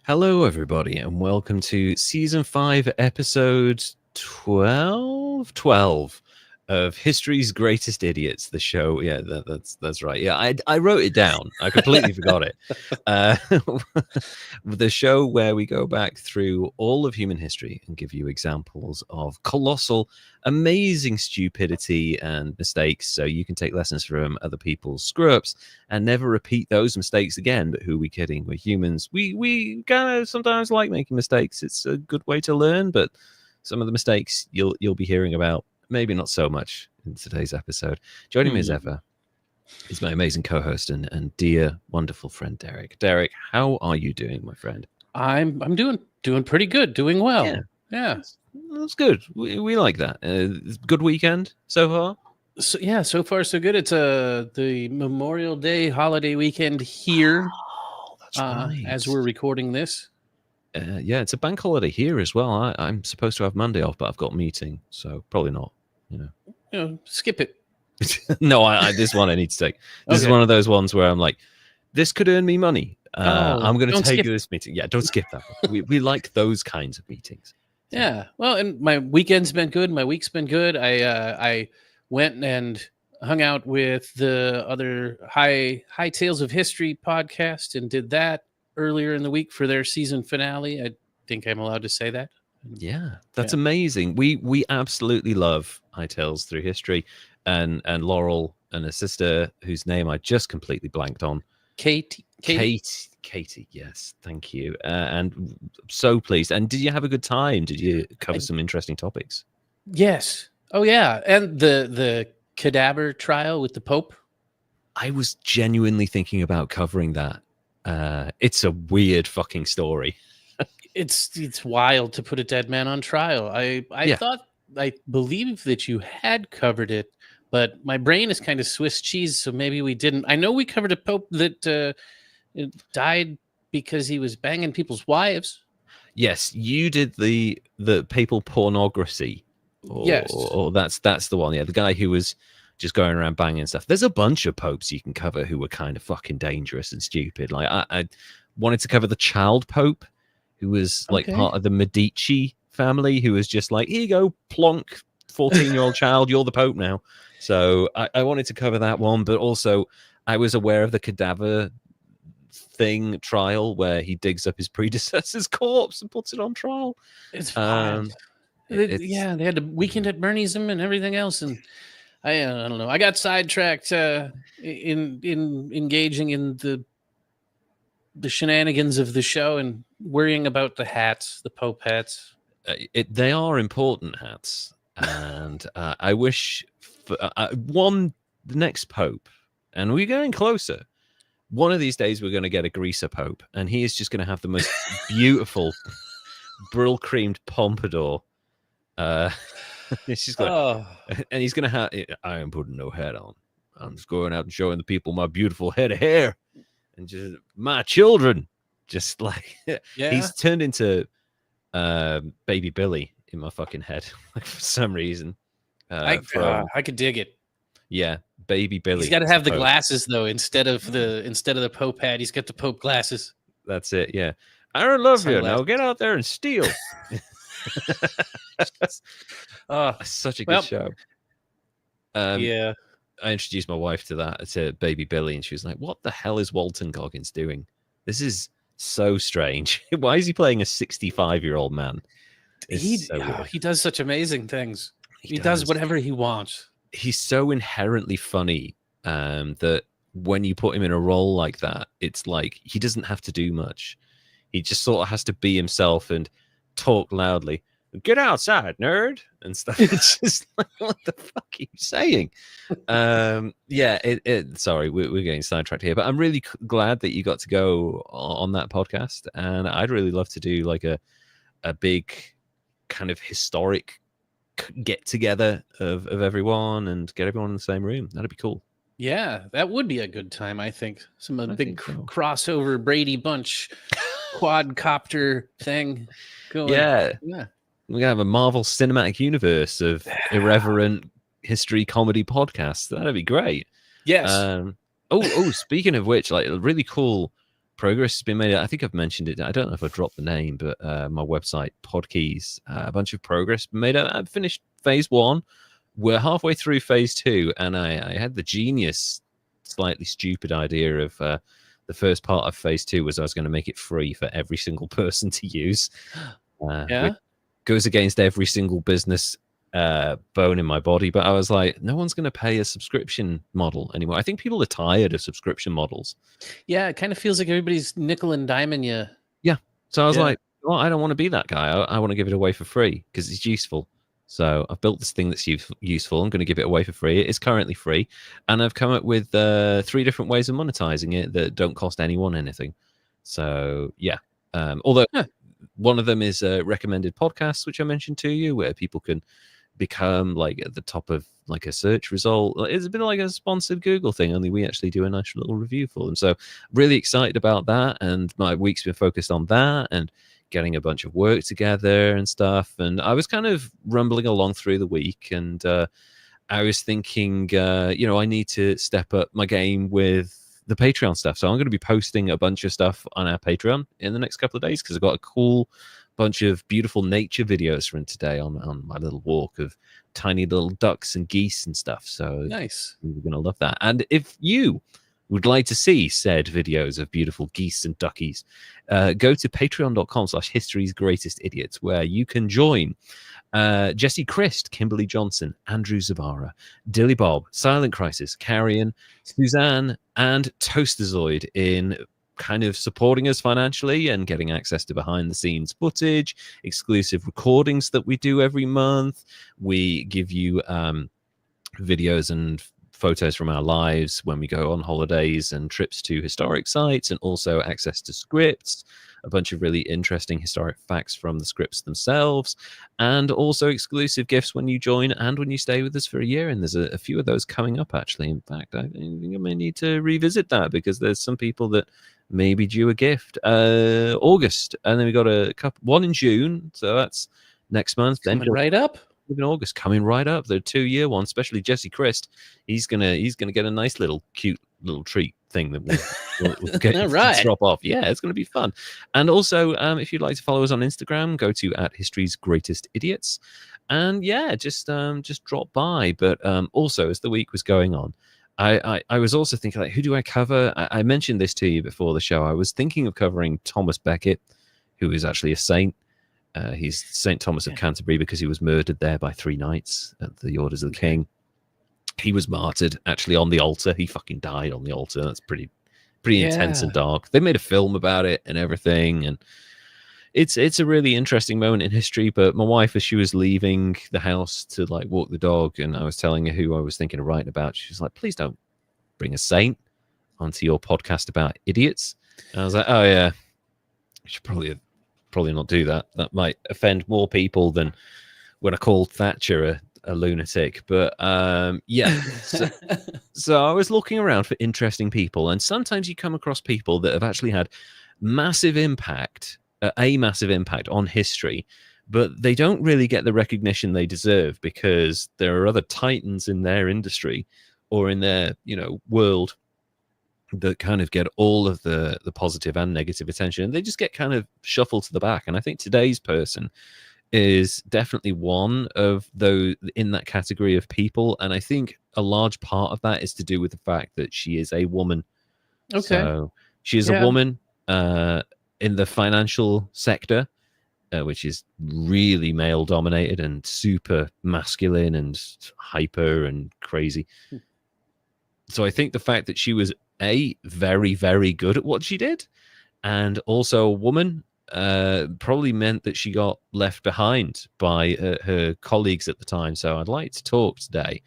Hello, everybody, and welcome to Season 5, Episode 12 of History's Greatest Idiots, the show. Yeah, that's right. Yeah, I wrote it down. I completely forgot it. The show where we go back through all of human history and give you examples of colossal, amazing stupidity and mistakes so you can take lessons from other people's screw-ups and never repeat those mistakes again. But who are we kidding? We're humans. We kind of sometimes like making mistakes. It's a good way to learn, but some of the mistakes you'll be hearing about, maybe not so much in today's episode. Joining me as ever is my amazing co-host and dear, wonderful friend, Derek. Derek, how are you doing, my friend? I'm doing pretty good, doing well. Yeah. That's good. We like that. Good weekend so far? So far so good. It's the Memorial Day holiday weekend here. Oh, that's right. As we're recording this. Yeah, it's a bank holiday here as well. I'm supposed to have Monday off, but I've got a meeting, so probably not. Skip it. No, this one I need to take. This is one of those ones where I'm like, this could earn me money. I'm going to take this meeting. Yeah, don't skip that one. We like those kinds of meetings. Yeah. Well, and my weekend's been good. My week's been good. I went and hung out with the other High Tales of History podcast and did that earlier in the week for their season finale. I think I'm allowed to say that. Yeah, that's amazing. We absolutely love High Tales Through History, and Laurel and her sister, whose name I just completely blanked on. Katie, yes, thank you. And I'm so pleased. And did you have a good time? Did you cover some interesting topics? Yes. Oh yeah, and the cadaver trial with the Pope. I was genuinely thinking about covering that. It's a weird fucking story. It's wild to put a dead man on trial. I believe that you had covered it, but my brain is kind of Swiss cheese, so maybe we didn't. I know we covered a Pope that died because he was banging people's wives. Yes, you did the papal pornography. Yes, or that's the one. Yeah, the guy who was just going around banging stuff. There's a bunch of popes you can cover who were kind of fucking dangerous and stupid. Like I wanted to cover the child pope, who was like part of the Medici family, who was just like, here you go, plonk, 14-year-old child, you're the pope now. So I wanted to cover that one, but also I was aware of the cadaver thing trial where he digs up his predecessor's corpse and puts it on trial. It's fine. They had the Weekend at Bernie'sm and everything else, and I don't know. I got sidetracked in engaging in the shenanigans of the show and worrying about the hats, the Pope hats. They are important hats, and I wish for, the next Pope, and we're getting closer. One of these days, we're going to get a greaser Pope, and he is just going to have the most beautiful brill creamed pompadour. It's just and he's going to have. I am putting no hat on. I'm just going out and showing the people my beautiful head of hair, and just my children. Just like he's turned into Baby Billy in my fucking head, like for some reason. I could dig it. Yeah, Baby Billy. He's got to have the glasses though, instead of the Pope hat. He's got the Pope glasses. That's it. Yeah, I don't love you. Now get out there and steal. Such a good show. Yeah. I introduced my wife to that, to Baby Billy, and she was like, what the hell is Walton Goggins doing? This is so strange. Why is he playing a 65-year-old man? He does such amazing things. He does whatever he wants. He's so inherently funny that when you put him in a role like that, it's like he doesn't have to do much. He just sort of has to be himself and talk loudly. Get outside, nerd, and stuff. It's just like, what the fuck are you saying? Sorry, we're getting sidetracked here, but I'm really glad that you got to go on that podcast, and I'd really love to do like a big kind of historic get together of everyone and get everyone in the same room. That'd be cool. Yeah, that would be a good time. I think big crossover Brady Bunch quadcopter thing going. Yeah. We're gonna have a Marvel Cinematic Universe of irreverent history comedy podcasts. That'd be great. Yes. Speaking of which, like, really cool progress has been made. I think I've mentioned it. I don't know if I dropped the name, but my website, Podkeys, a bunch of progress been made. I've finished phase 1. We're halfway through phase 2, and I had the genius, slightly stupid idea of the first part of phase 2 was I was going to make it free for every single person to use. Which goes against every single business bone in my body, but I was like, no one's going to pay a subscription model anymore. I think people are tired of subscription models. Yeah, it kind of feels like everybody's nickel and diming you. Yeah. So I was like, well, I don't want to be that guy. I want to give it away for free because it's useful. So I've built this thing that's useful. I'm going to give it away for free. It is currently free. And I've come up with 3 different ways of monetizing it that don't cost anyone anything. So, yeah. Although one of them is recommended podcasts, which I mentioned to you, where people can become like at the top of like a search result. It's a bit like a sponsored Google thing, only we actually do a nice little review for them. So really excited about that. And my week's been focused on that and getting a bunch of work together and stuff. And I was kind of rumbling along through the week, and I was thinking, I need to step up my game with the Patreon stuff. So I'm going to be posting a bunch of stuff on our Patreon in the next couple of days because I've got a cool bunch of beautiful nature videos from today on my little walk of tiny little ducks and geese and stuff. So nice. You're going to love that. And if you would like to see said videos of beautiful geese and duckies, go to patreon.com/history's greatest idiots, where you can join Jesse Christ, Kimberly Johnson, Andrew Zabara, Dilly Bob, Silent Crisis, Carrion, Suzanne, and Toasterzoid in kind of supporting us financially and getting access to behind the scenes footage, exclusive recordings that we do every month. We give you videos and photos from our lives when we go on holidays and trips to historic sites, and also access to scripts, a bunch of really interesting historic facts from the scripts themselves, and also exclusive gifts when you join and when you stay with us for a year. And there's a few of those coming up, actually. In fact, I think I may need to revisit that because there's some people that may be due a gift. August, and then we got a couple, one in June, so that's next month. Coming then right up. In August, coming right up, the 2-year one, especially Jesse Christ. He's gonna get a nice little cute little treat thing that we'll get right. Drop off. Yeah, it's gonna be fun. And also, if you'd like to follow us on Instagram, go to @history's_greatest_idiots, and just drop by. But also, as the week was going on, I was also thinking, like, who do I cover? I mentioned this to you before the show. I was thinking of covering Thomas Becket, who is actually a saint. He's St. Thomas of Canterbury because he was murdered there by 3 knights at the orders of the king. He was martyred actually on the altar. He fucking died on the altar. That's pretty intense and dark. They made a film about it and everything, and it's a really interesting moment in history. But my wife, as she was leaving the house to like walk the dog, and I was telling her who I was thinking of writing about, she was like, "Please don't bring a saint onto your podcast about idiots." And I was like, "Oh yeah, I should probably not do that. That might offend more people than when I called Thatcher a lunatic." But so I was looking around for interesting people, and sometimes you come across people that have actually had massive impact on history, but they don't really get the recognition they deserve because there are other titans in their industry or in their world that kind of get all of the positive and negative attention, and they just get kind of shuffled to the back. And I think today's person is definitely one of those in that category of people, and I think a large part of that is to do with the fact that she is a woman. Okay, so she is a woman in the financial sector. which is really male dominated and super masculine and hyper and crazy. So I think the fact that she was very, very good at what she did, and also a woman, probably meant that she got left behind by her colleagues at the time. So I'd like to talk today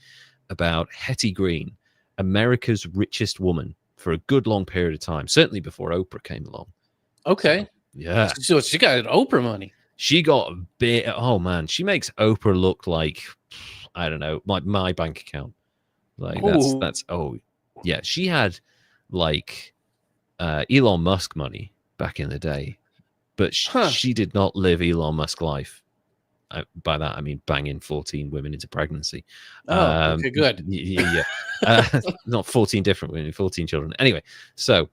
about Hetty Green, America's richest woman, for a good long period of time, certainly before Oprah came along. Okay. So, yeah. So she got Oprah money. She got a bit. Oh man, she makes Oprah look like, I don't know, like my bank account. Like that's oh yeah, she had like Elon Musk money back in the day, but she did not live Elon Musk life. By that I mean banging 14 women into pregnancy. Okay, good. Yeah. Not 14 different women, 14 children. Anyway, so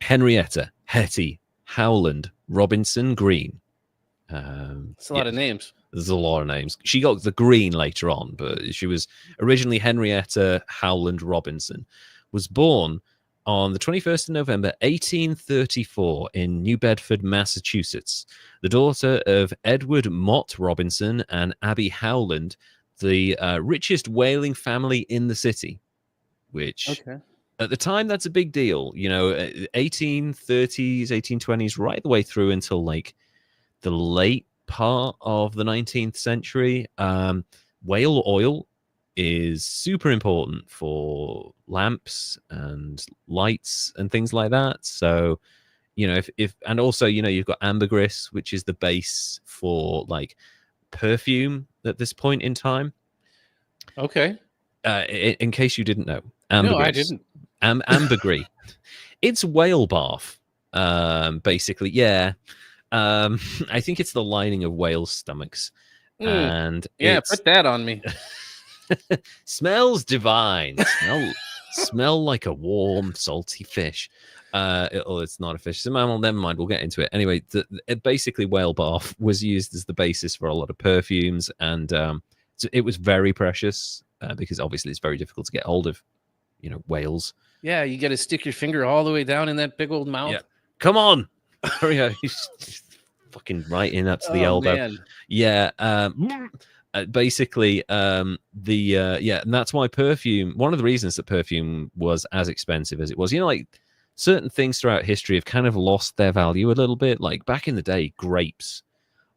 Henrietta, Hetty, Howland, Robinson, Green. That's a lot of names. There's a lot of names. She got the Green later on, but she was originally Henrietta Howland Robinson. Was born on the 21st of November, 1834 in New Bedford, Massachusetts. The daughter of Edward Mott Robinson and Abby Howland, the richest whaling family in the city, which at the time, that's a big deal. 1830s, 1820s, right the way through until like the late part of the 19th century. Whale oil is super important for lamps and lights and things like that. So, if and also, you've got ambergris, which is the base for like perfume at this point in time. Okay. In case you didn't know, ambergris. No, I didn't. Ambergris. It's whale bath, basically. Yeah. I think it's the lining of whales' stomachs. And put that on me. Smells divine. Smell like a warm, salty fish. It's not a fish. It's a mammal. Never mind. We'll get into it. Anyway, basically, whale bath was used as the basis for a lot of perfumes, and so it was very precious because obviously it's very difficult to get hold of, whales. Yeah, you got to stick your finger all the way down in that big old mouth. Yeah. Come on. Hurry up. Fucking right in up to the elbow. Man. Yeah. Basically, and that's why perfume, one of the reasons that perfume was as expensive as it was, like certain things throughout history have kind of lost their value a little bit. Like back in the day, grapes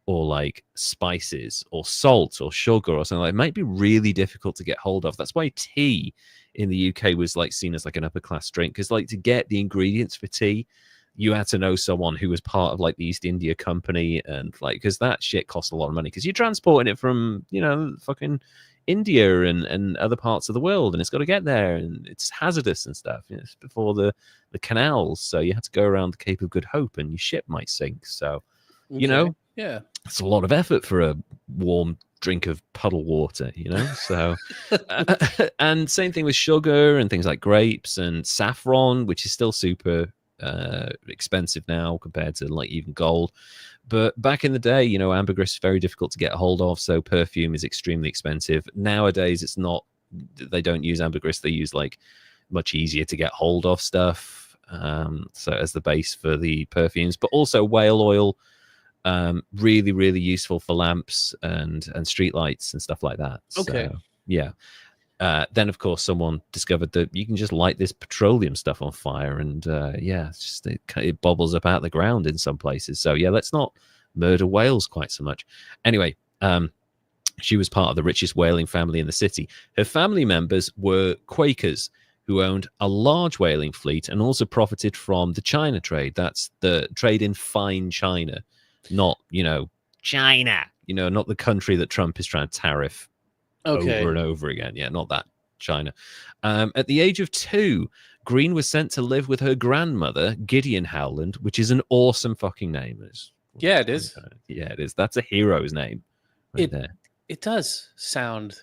or like spices or salt or sugar or something like, it might be really difficult to get hold of. That's why tea in the UK was like seen as like an upper class drink, because like to get the ingredients for tea, you had to know someone who was part of like the East India Company, and like, because that shit cost a lot of money because you're transporting it from, fucking India and other parts of the world, and it's got to get there, and it's hazardous and stuff. It's before the canals, so you had to go around the Cape of Good Hope, and your ship might sink. So, yeah, it's a lot of effort for a warm drink of puddle water, So, and same thing with sugar and things like grapes and saffron, which is still super expensive now compared to like even gold. But back in the day, ambergris is very difficult to get a hold of, so perfume is extremely expensive. Nowadays it's not, they don't use ambergris, they use like much easier to get hold of stuff, so as the base for the perfumes. But also whale oil, really, really useful for lamps and street lights and stuff like that. Okay. So, yeah. Then, of course, someone discovered that you can just light this petroleum stuff on fire, and it bobbles up out of the ground in some places. So, yeah, let's not murder whales quite so much. Anyway, she was part of the richest whaling family in the city. Her family members were Quakers who owned a large whaling fleet and also profited from the China trade. That's the trade in fine China, not, China, not the country that Trump is trying to tariff over and over again. Yeah, not that China. At the age of 2, Green was sent to live with her grandmother, Gideon Howland, which is an awesome fucking name. Yeah, it is. Yeah, it is. That's a hero's name right there. It does sound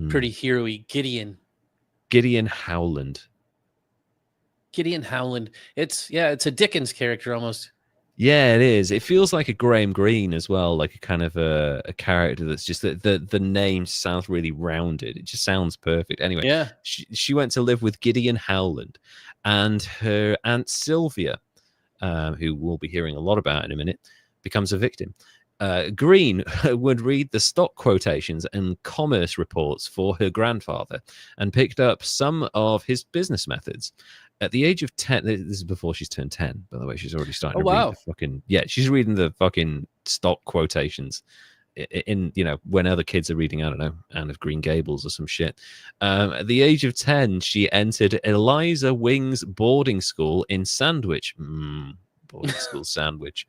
pretty hero-y. Gideon Howland. Gideon Howland. It's a Dickens character almost. Yeah, it is. It feels like a Graham Greene as well, like a kind of a character that's just the name sounds really rounded. It just sounds perfect. Anyway, yeah, she went to live with Gideon Howland, and her aunt Sylvia, who we'll be hearing a lot about in a minute, becomes a victim. Green would read the stock quotations and commerce reports for her grandfather and picked up some of his business methods. At the age of 10, this is before she's turned 10, by the way, she's already starting to read the fucking, she's reading the fucking stock quotations in, when other kids are reading, I don't know, Anne of Green Gables or some shit. At the age of 10, she entered Eliza Wing's boarding school in Sandwich. Boarding school Sandwich.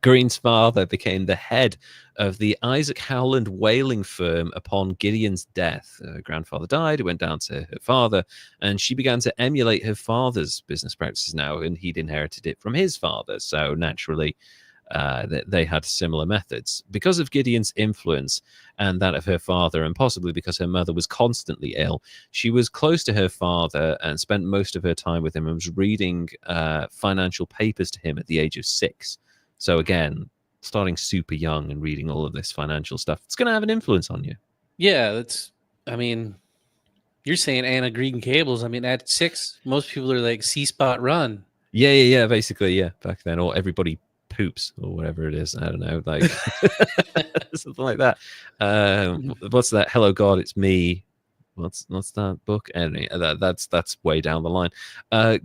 Green's father became the head of the Isaac Howland whaling firm upon Gideon's death. Her grandfather died, it went down to her father, and she began to emulate her father's business practices now, and he'd inherited it from his father. So naturally, they had similar methods. Because of Gideon's influence and that of her father, and possibly because her mother was constantly ill, she was close to her father and spent most of her time with him and was reading financial papers to him at the age of 6. So again, starting super young and reading all of this financial stuff, it's going to have an influence on you. Yeah, you're saying Anna Green Gables. I mean, at 6, most people are like C-spot run. Yeah, basically, yeah, back then. Or everybody poops or whatever it is. I don't know, like something like that. What's that? Hello, God, it's me. What's that book? Anyway, that's way down the line.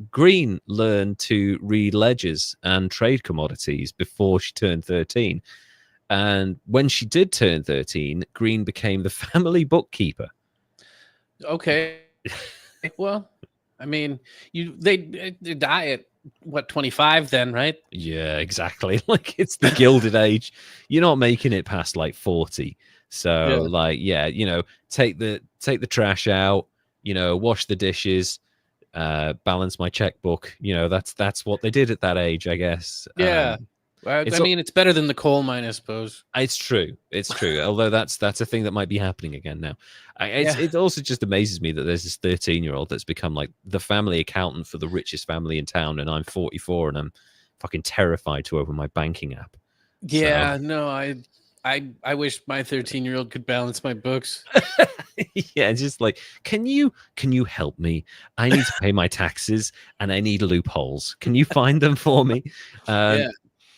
Green learned to read ledgers and trade commodities before she turned 13. And when she did turn 13, Green became the family bookkeeper. Okay. Well, I mean, they die at what, 25 then, right? Yeah, exactly. Like, it's the Gilded Age. You're not making it past like 40. So take the trash out, wash the dishes, balance my checkbook. That's what they did at that age, I guess. Yeah. Well, I mean, it's better than the coal mine, I suppose. It's true. Although that's a thing that might be happening again now. It also just amazes me that there's this 13-year-old that's become like the family accountant for the richest family in town, and I'm 44 and I'm fucking terrified to open my banking app. Yeah, so. No, I wish my 13-year-old could balance my books. Yeah, just like, can you help me? I need to pay my taxes and I need loopholes. Can you find them for me?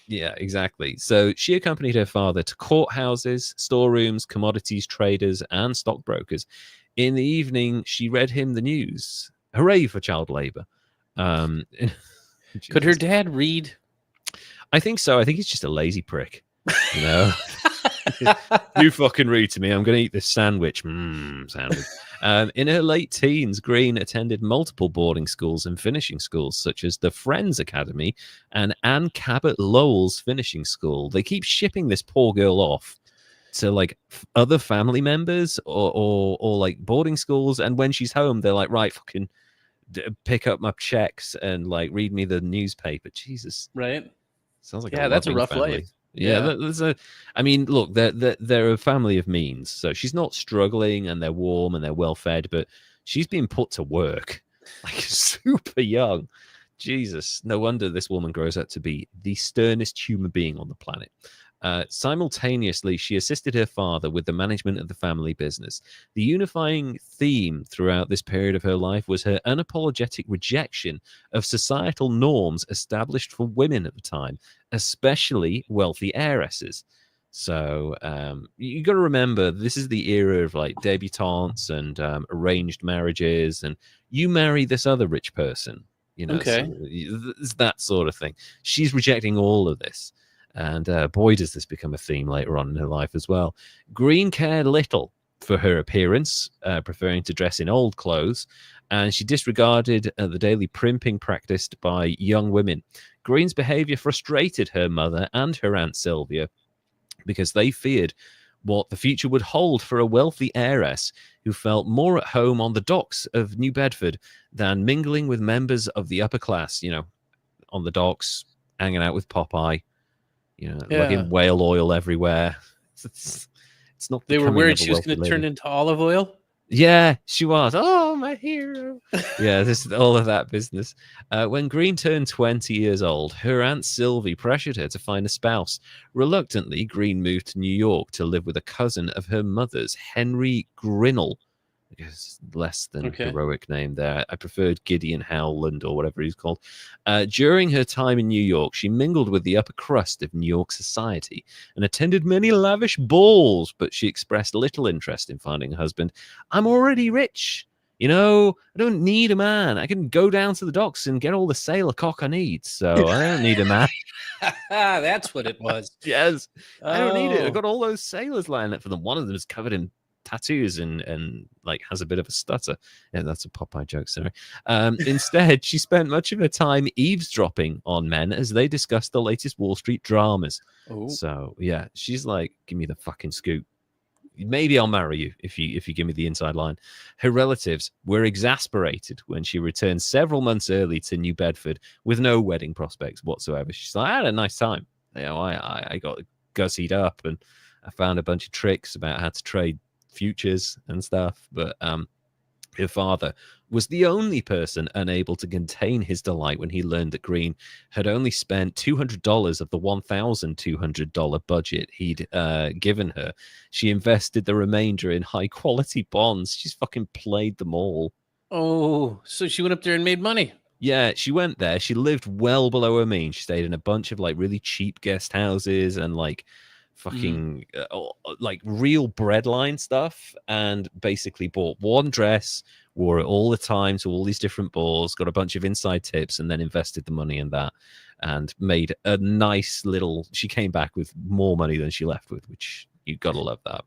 Yeah, exactly. So she accompanied her father to courthouses, storerooms, commodities traders, and stockbrokers. In the evening, she read him the news. Hooray for child labor. Could her dad read? I think so. I think he's just a lazy prick. You fucking read to me. I'm going to eat this sandwich. Sandwich. In her late teens, Green attended multiple boarding schools and finishing schools, such as the Friends Academy and Anne Cabot Lowell's finishing school. They keep shipping this poor girl off to like other family members or like boarding schools. And when she's home, they're like, right, fucking pick up my checks and like read me the newspaper. Jesus. Right. Sounds like that's a rough family. Life. Yeah, I mean, look, they're a family of means, so she's not struggling, and they're warm and they're well fed, but she's been put to work like super young. Jesus, no wonder this woman grows up to be the sternest human being on the planet. Simultaneously, she assisted her father with the management of the family business. The unifying theme throughout this period of her life was her unapologetic rejection of societal norms established for women at the time, especially wealthy heiresses. So you got to remember, this is the era of like debutantes and arranged marriages, and you marry this other rich person, Okay. So it's that sort of thing. She's rejecting all of this. And boy, does this become a theme later on in her life as well. Green cared little for her appearance, preferring to dress in old clothes, and she disregarded the daily primping practiced by young women. Green's behavior frustrated her mother and her Aunt Sylvia because they feared what the future would hold for a wealthy heiress who felt more at home on the docks of New Bedford than mingling with members of the upper class, on the docks, hanging out with Popeye. Like whale oil everywhere. It's not. They were worried she was going to turn into olive oil. Yeah, she was. Oh, my hero. Yeah, this is all of that business. When Green turned 20 years old, her Aunt Sylvie pressured her to find a spouse. Reluctantly, Green moved to New York to live with a cousin of her mother's, Henry Grinnell. I guess less than Okay. heroic name there. I preferred Gideon Howland or whatever he's called. During her time in New York, she mingled with the upper crust of New York society and attended many lavish balls, but she expressed little interest in finding a husband. I'm already rich. You know, I don't need a man. I can go down to the docks and get all the sailor cock I need. So I don't need a man. That's what it was. Yes. I don't need it. I've Oh. got all those sailors lined up for them. One of them is covered in tattoos and like has a bit of a stutter. Yeah, that's a Popeye joke, sorry. Instead, she spent much of her time eavesdropping on men as they discussed the latest Wall Street dramas. Oh. So yeah, she's like, give me the fucking scoop. Maybe I'll marry you if you give me the inside line. Her relatives were exasperated when she returned several months early to New Bedford with no wedding prospects whatsoever. She's like, I had a nice time. You know, I got gussied up and I found a bunch of tricks about how to trade futures and stuff. But her father was the only person unable to contain his delight when he learned that Green had only spent $200 of the $1,200 budget he'd given her. She invested the remainder in high quality bonds. She's fucking played them all. Oh, so she went up there and made money. Yeah, she went there. She lived well below her means. She stayed in a bunch of like really cheap guest houses and like fucking like real breadline stuff, and basically bought one dress, wore it all the time to all these different balls, got a bunch of inside tips, and then invested the money in that and made a nice little. She came back with more money than she left with, which you gotta love that.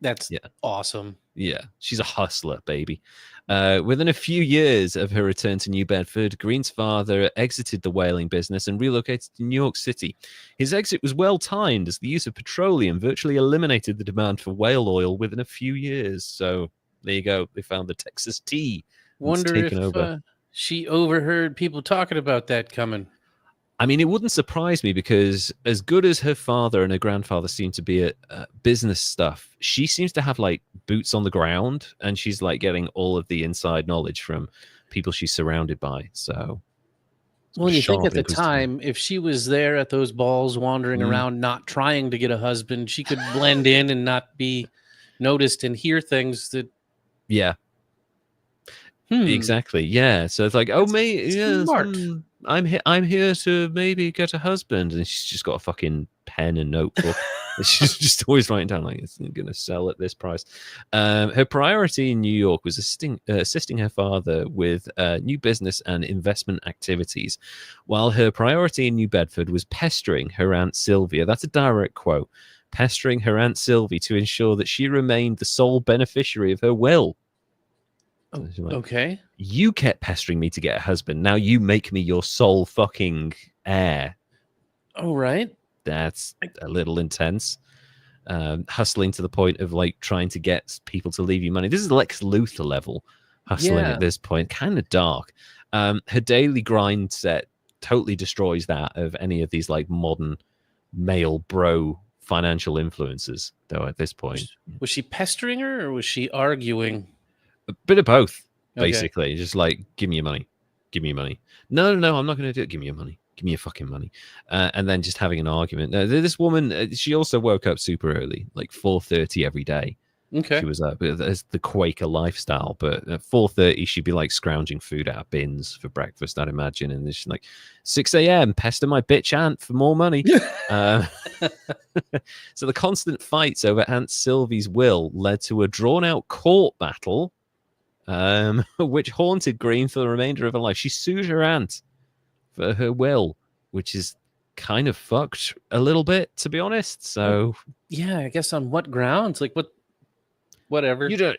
That's awesome. Yeah, she's a hustler, baby. Within a few years of her return to New Bedford, Green's father exited the whaling business and relocated to New York City. His exit was well timed, as the use of petroleum virtually eliminated the demand for whale oil within a few years. So there you go. They found the Texas tea. Wonder if she overheard people talking about that coming. I mean, it wouldn't surprise me, because as good as her father and her grandfather seem to be at business stuff, she seems to have like boots on the ground, and she's like getting all of the inside knowledge from people she's surrounded by. So, well, you think at the time, if she was there at those balls wandering around, not trying to get a husband, she could blend in and not be noticed and hear things that. Yeah. Exactly. Yeah. So it's like, oh, mate, yeah, I'm here to maybe get a husband, and she's just got a fucking pen and notebook. She's just always writing down like, it's going to sell at this price. Her priority in New York was assisting her father with new business and investment activities, while her priority in New Bedford was pestering her Aunt Sylvia. That's a direct quote. Pestering her Aunt Sylvie to ensure that she remained the sole beneficiary of her will. Oh, like, okay. You kept pestering me to get a husband. Now you make me your sole fucking heir. Oh, right. That's a little intense. Hustling to the point of like trying to get people to leave you money. This is Lex Luthor level hustling at this point. Kind of dark. Her daily grind set totally destroys that of any of these like modern male bro financial influences, though, at this point. Was she pestering her, or was she arguing? A bit of both, basically. Just like, give me your money. Give me your money. No, I'm not going to do it. Give me your money. Give me your fucking money. And then just having an argument. This woman, she also woke up super early, like 4:30 every day. Okay. She was up. It's the Quaker lifestyle, but at 4:30 she'd be like scrounging food out of bins for breakfast, I'd imagine. And then she's like, 6 a.m. pester my bitch aunt for more money. So the constant fights over Aunt Sylvie's will led to a drawn-out court battle, which haunted Green for the remainder of her life. She sued her aunt for her will, which is kind of fucked a little bit, to be honest. So yeah, I guess on what grounds? Like whatever. You don't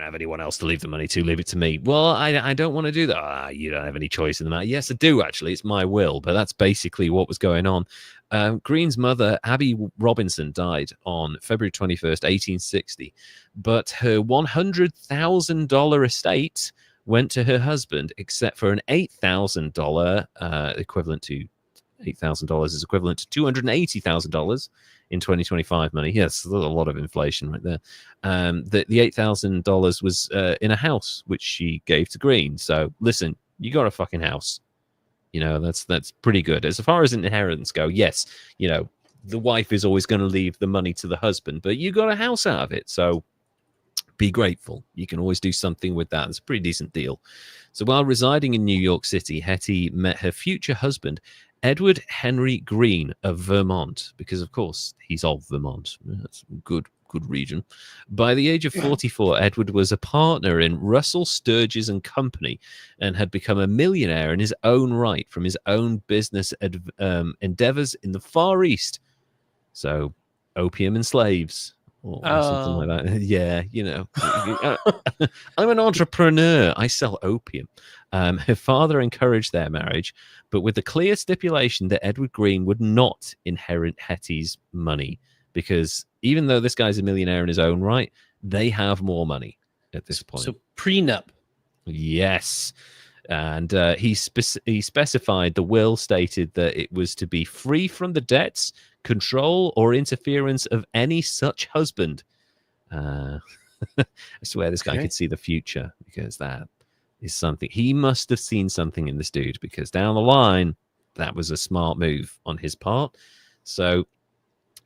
have anyone else to leave the money to. Leave it to me. Well, I don't want to do that. You don't have any choice in the matter. Yes, I do, actually. It's my will. But that's basically what was going on. Green's mother, Abby Robinson, died on February 21st, 1860. But her $100,000 estate went to her husband, except for an $8,000 equivalent to $8,000 is equivalent to $280,000 in 2025 money. Yes, a lot of inflation right there. The $8,000 was in a house which she gave to Green. So listen, you got a fucking house. You know, that's pretty good. As far as inheritance go, yes, you know, the wife is always going to leave the money to the husband, but you got a house out of it. So be grateful. You can always do something with that. It's a pretty decent deal. So while residing in New York City, Hetty met her future husband, Edward Henry Green of Vermont, because of course he's of Vermont. That's a good region. By the age of 44, Edward was a partner in Russell Sturges and Company and had become a millionaire in his own right from his own business endeavors in the Far East. So opium and slaves. Or something like that. Yeah, you know, I'm an entrepreneur. I sell opium. Her father encouraged their marriage, but with the clear stipulation that Edward Green would not inherit Hetty's money, because even though this guy's a millionaire in his own right, they have more money at this point. So prenup. Yes. And he specified, the will stated that it was to be free from the debts, control, or interference of any such husband. I swear this guy could see the future, because that is something. He must have seen something in this dude, because down the line, that was a smart move on his part. So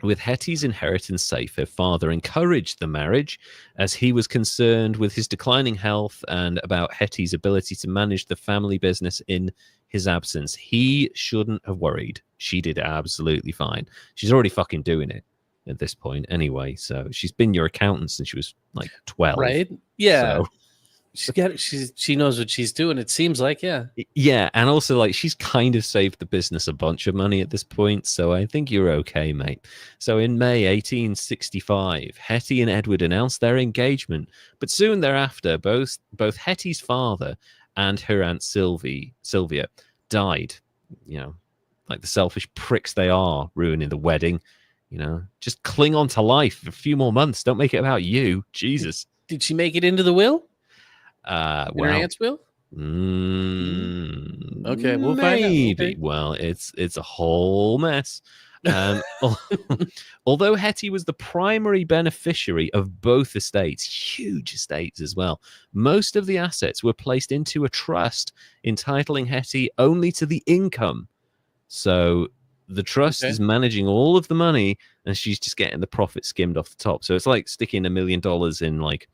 with Hetty's inheritance safe, her father encouraged the marriage as he was concerned with his declining health and about Hetty's ability to manage the family business in his absence. He shouldn't have worried. She did absolutely fine. She's already fucking doing it at this point anyway. So she's been your accountant since she was like 12. Right? Yeah. So she knows what she's doing. It seems like, yeah. Yeah, and also like she's kind of saved the business a bunch of money at this point, so I think you're okay, mate. So in May 1865, Hetty and Edward announced their engagement, but soon thereafter, both Hetty's father and her aunt Sylvia died. You know, like the selfish pricks they are, ruining the wedding. You know, just cling on to life for a few more months. Don't make it about you, Jesus. Did she make it into the will? Well, her aunt's will? Okay, we'll find out. Okay. Well, it's a whole mess. Although Hetty was the primary beneficiary of both estates, huge estates as well, most of the assets were placed into a trust entitling Hetty only to the income. So the trust is managing all of the money, and she's just getting the profit skimmed off the top. So it's like sticking $1 million in, like,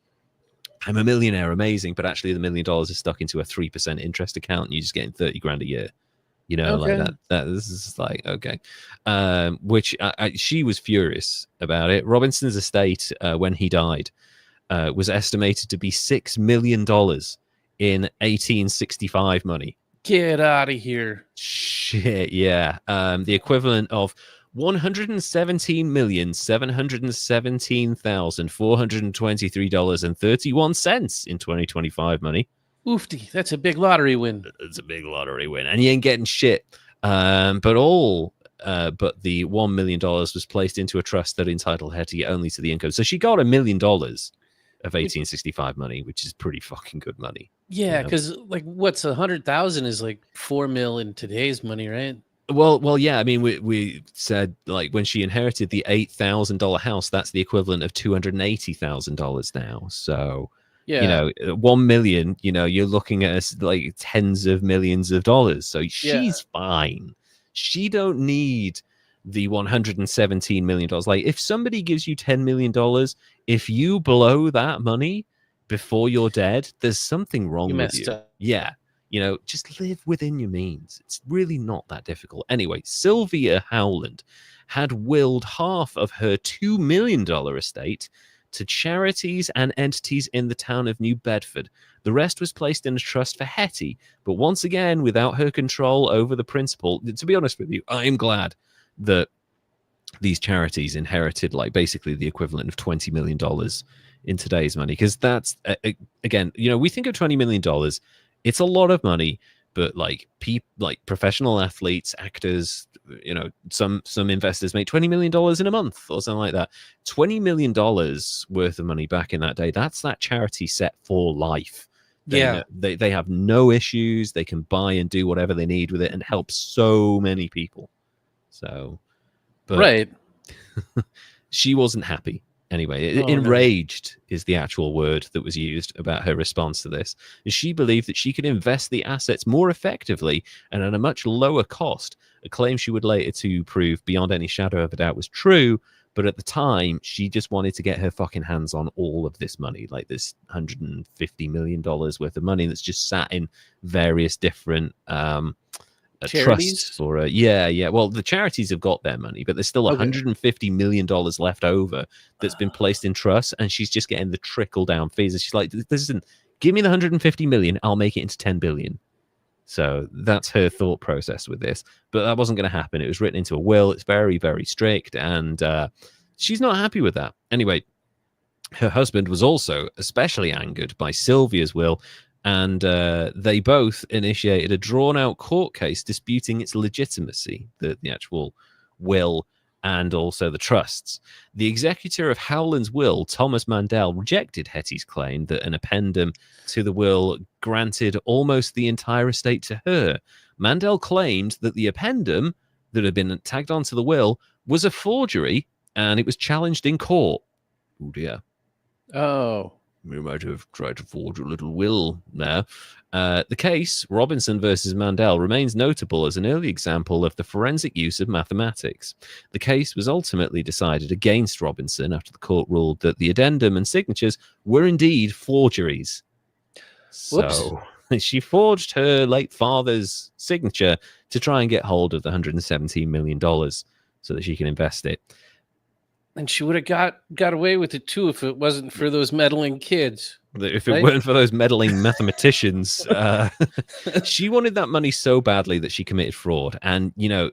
I'm a millionaire, amazing, but actually the $1 million is stuck into a 3% interest account, and you're just getting 30 grand a year. You know, like that. This is like, okay. Which she was furious about it. Robinson's estate, when he died, was estimated to be $6 million in 1865 money. Get out of here. Shit, yeah. The equivalent of $117,717,423.31 in 2025 money. Oofty, that's a big lottery win. It's a big lottery win, and you ain't getting shit. But the $1 million was placed into a trust that entitled Hetty only to the income. So she got $1 million of 1865 money, which is pretty fucking good money. Yeah, because like what's 100,000 is like 4 mil in today's money, right? Well, yeah. I mean, we said like when she inherited the $8,000 house, that's the equivalent of $280,000 now. So, you know, 1 million. You know, you're looking at like tens of millions of dollars. So she's fine. She don't need the $117 million. Like, if somebody gives you $10 million, if you blow that money before you're dead, there's something wrong with you. Up. Yeah. You know, just live within your means. It's really not that difficult. Anyway, Sylvia Howland had willed half of her $2 million estate to charities and entities in the town of New Bedford. The rest was placed in a trust for Hetty, but once again, without her control over the principal. To be honest with you, I'm glad that these charities inherited like basically the equivalent of $20 million in today's money, because that's, again, you know, we think of $20 million. It's a lot of money, but like professional athletes, actors, you know, some investors make $20 million in a month or something like that. $20 million worth of money back in that day. That's that charity set for life. They have no issues. They can buy and do whatever they need with it and help so many people. So, but right. She wasn't happy. Anyway, enraged is the actual word that was used about her response to this. She believed that she could invest the assets more effectively and at a much lower cost, a claim she would later to prove beyond any shadow of a doubt was true But at the time, she just wanted to get her fucking hands on all of this money, like this $150 million worth of money that's just sat in various different trusts for well, the charities have got their money, but there's still $150 million left over that's been placed in trust, and she's just getting the trickle down fees. And she's like, listen, give me the 150 million, I'll make it into 10 billion. So that's her thought process with this, but that wasn't going to happen. It was written into a will. It's very, very strict, and she's not happy with that. Anyway, her husband was also especially angered by Sylvia's will, and they both initiated a drawn-out court case disputing its legitimacy, the actual will and also the trusts. The executor of Howland's will, Thomas Mandel, rejected Hetty's claim that an appendum to the will granted almost the entire estate to her. Mandel claimed that the appendum that had been tagged onto the will was a forgery, and it was challenged in court. Oh, dear. Oh. We might have tried to forge a little will there. The case, Robinson versus Mandel, remains notable as an early example of the forensic use of mathematics. The case was ultimately decided against Robinson after the court ruled that the addendum and signatures were indeed forgeries. Whoops. So she forged her late father's signature to try and get hold of the $117 million so that she can invest it. And she would have got away with it too if it wasn't for those meddling kids. If it weren't for those meddling mathematicians, she wanted that money so badly that she committed fraud. And, you know,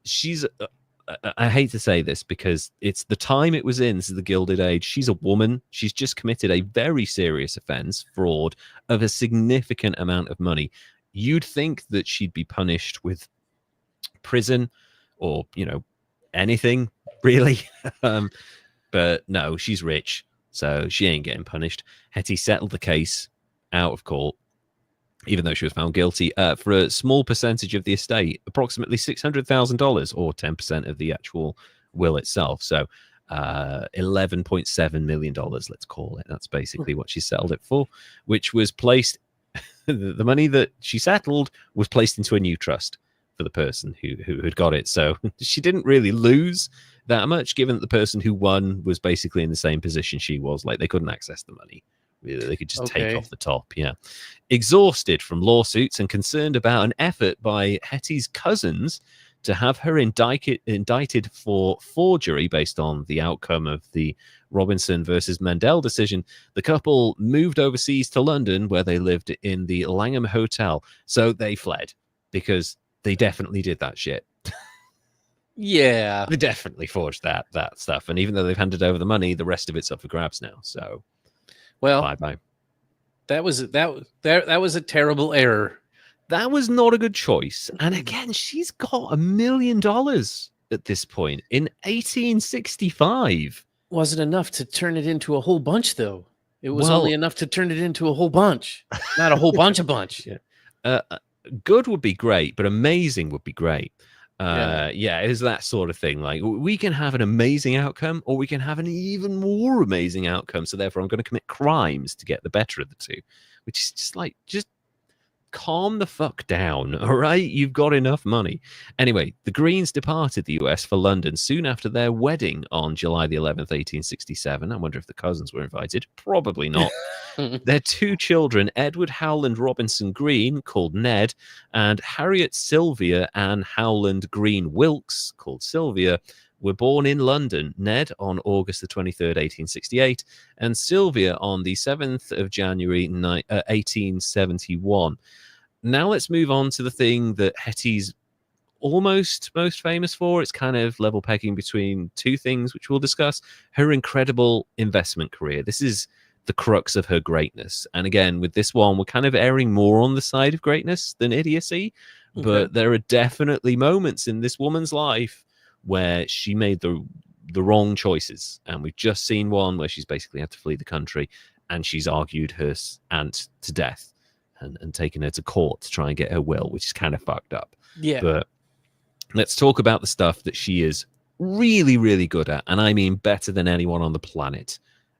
she's, I hate to say this because it's the time it was in. This is the Gilded Age. She's a woman. She's just committed a very serious offense, fraud of a significant amount of money. You'd think that she'd be punished with prison or, you know, anything really. But no, she's rich, so she ain't getting punished. Hetty settled the case out of court, even though she was found guilty, for a small percentage of the estate, approximately $600,000 or 10% of the actual will itself. So $11.7 million, let's call it. That's basically what she settled it for, which was placed, the money that she settled was placed into a new trust for the person who had got it. So she didn't really lose that much, given that the person who won was basically in the same position she was. Like, they couldn't access the money. They could just take off the top. Yeah. Exhausted from lawsuits and concerned about an effort by Hetty's cousins to have her indicted for forgery based on the outcome of the Robinson versus Mandel decision, the couple moved overseas to London, where they lived in the Langham Hotel. So they fled because they definitely did that shit. Yeah. They definitely forged that stuff. And even though they've handed over the money, the rest of it's up for grabs now. So, well, bye-bye. That was a terrible error. That was not a good choice. And again, she's got $1 million at this point in 1865. Wasn't enough to turn it into a whole bunch, though. It was only enough to turn it into a whole bunch, not a whole bunch. Yeah. Good would be great, but amazing would be great. Yeah, it is that sort of thing. Like, we can have an amazing outcome, or we can have an even more amazing outcome. So therefore, I'm going to commit crimes to get the better of the two, which is just calm the fuck down. All right, you've got enough money. Anyway, the Greens departed the US for London soon after their wedding on July the 11th, 1867. I wonder if the cousins were invited. Probably not. Their two children, Edward Howland Robinson Green, called Ned, and Harriet Sylvia Ann Howland Green Wilkes, called Sylvia, were born in London. Ned on August the 23rd, 1868, and Sylvia on the 7th of January, 1871. Now let's move on to the thing that Hetty's almost most famous for. It's kind of level pegging between two things, which we'll discuss. Her incredible investment career. This is the crux of her greatness. And again, with this one, we're kind of erring more on the side of greatness than idiocy. Okay. But there are definitely moments in this woman's life where she made the wrong choices. And we've just seen one where she's basically had to flee the country, and she's argued her aunt to death and taken her to court to try and get her will, which is kind of fucked up. Yeah. But let's talk about the stuff that she is really, really good at. And I mean better than anyone on the planet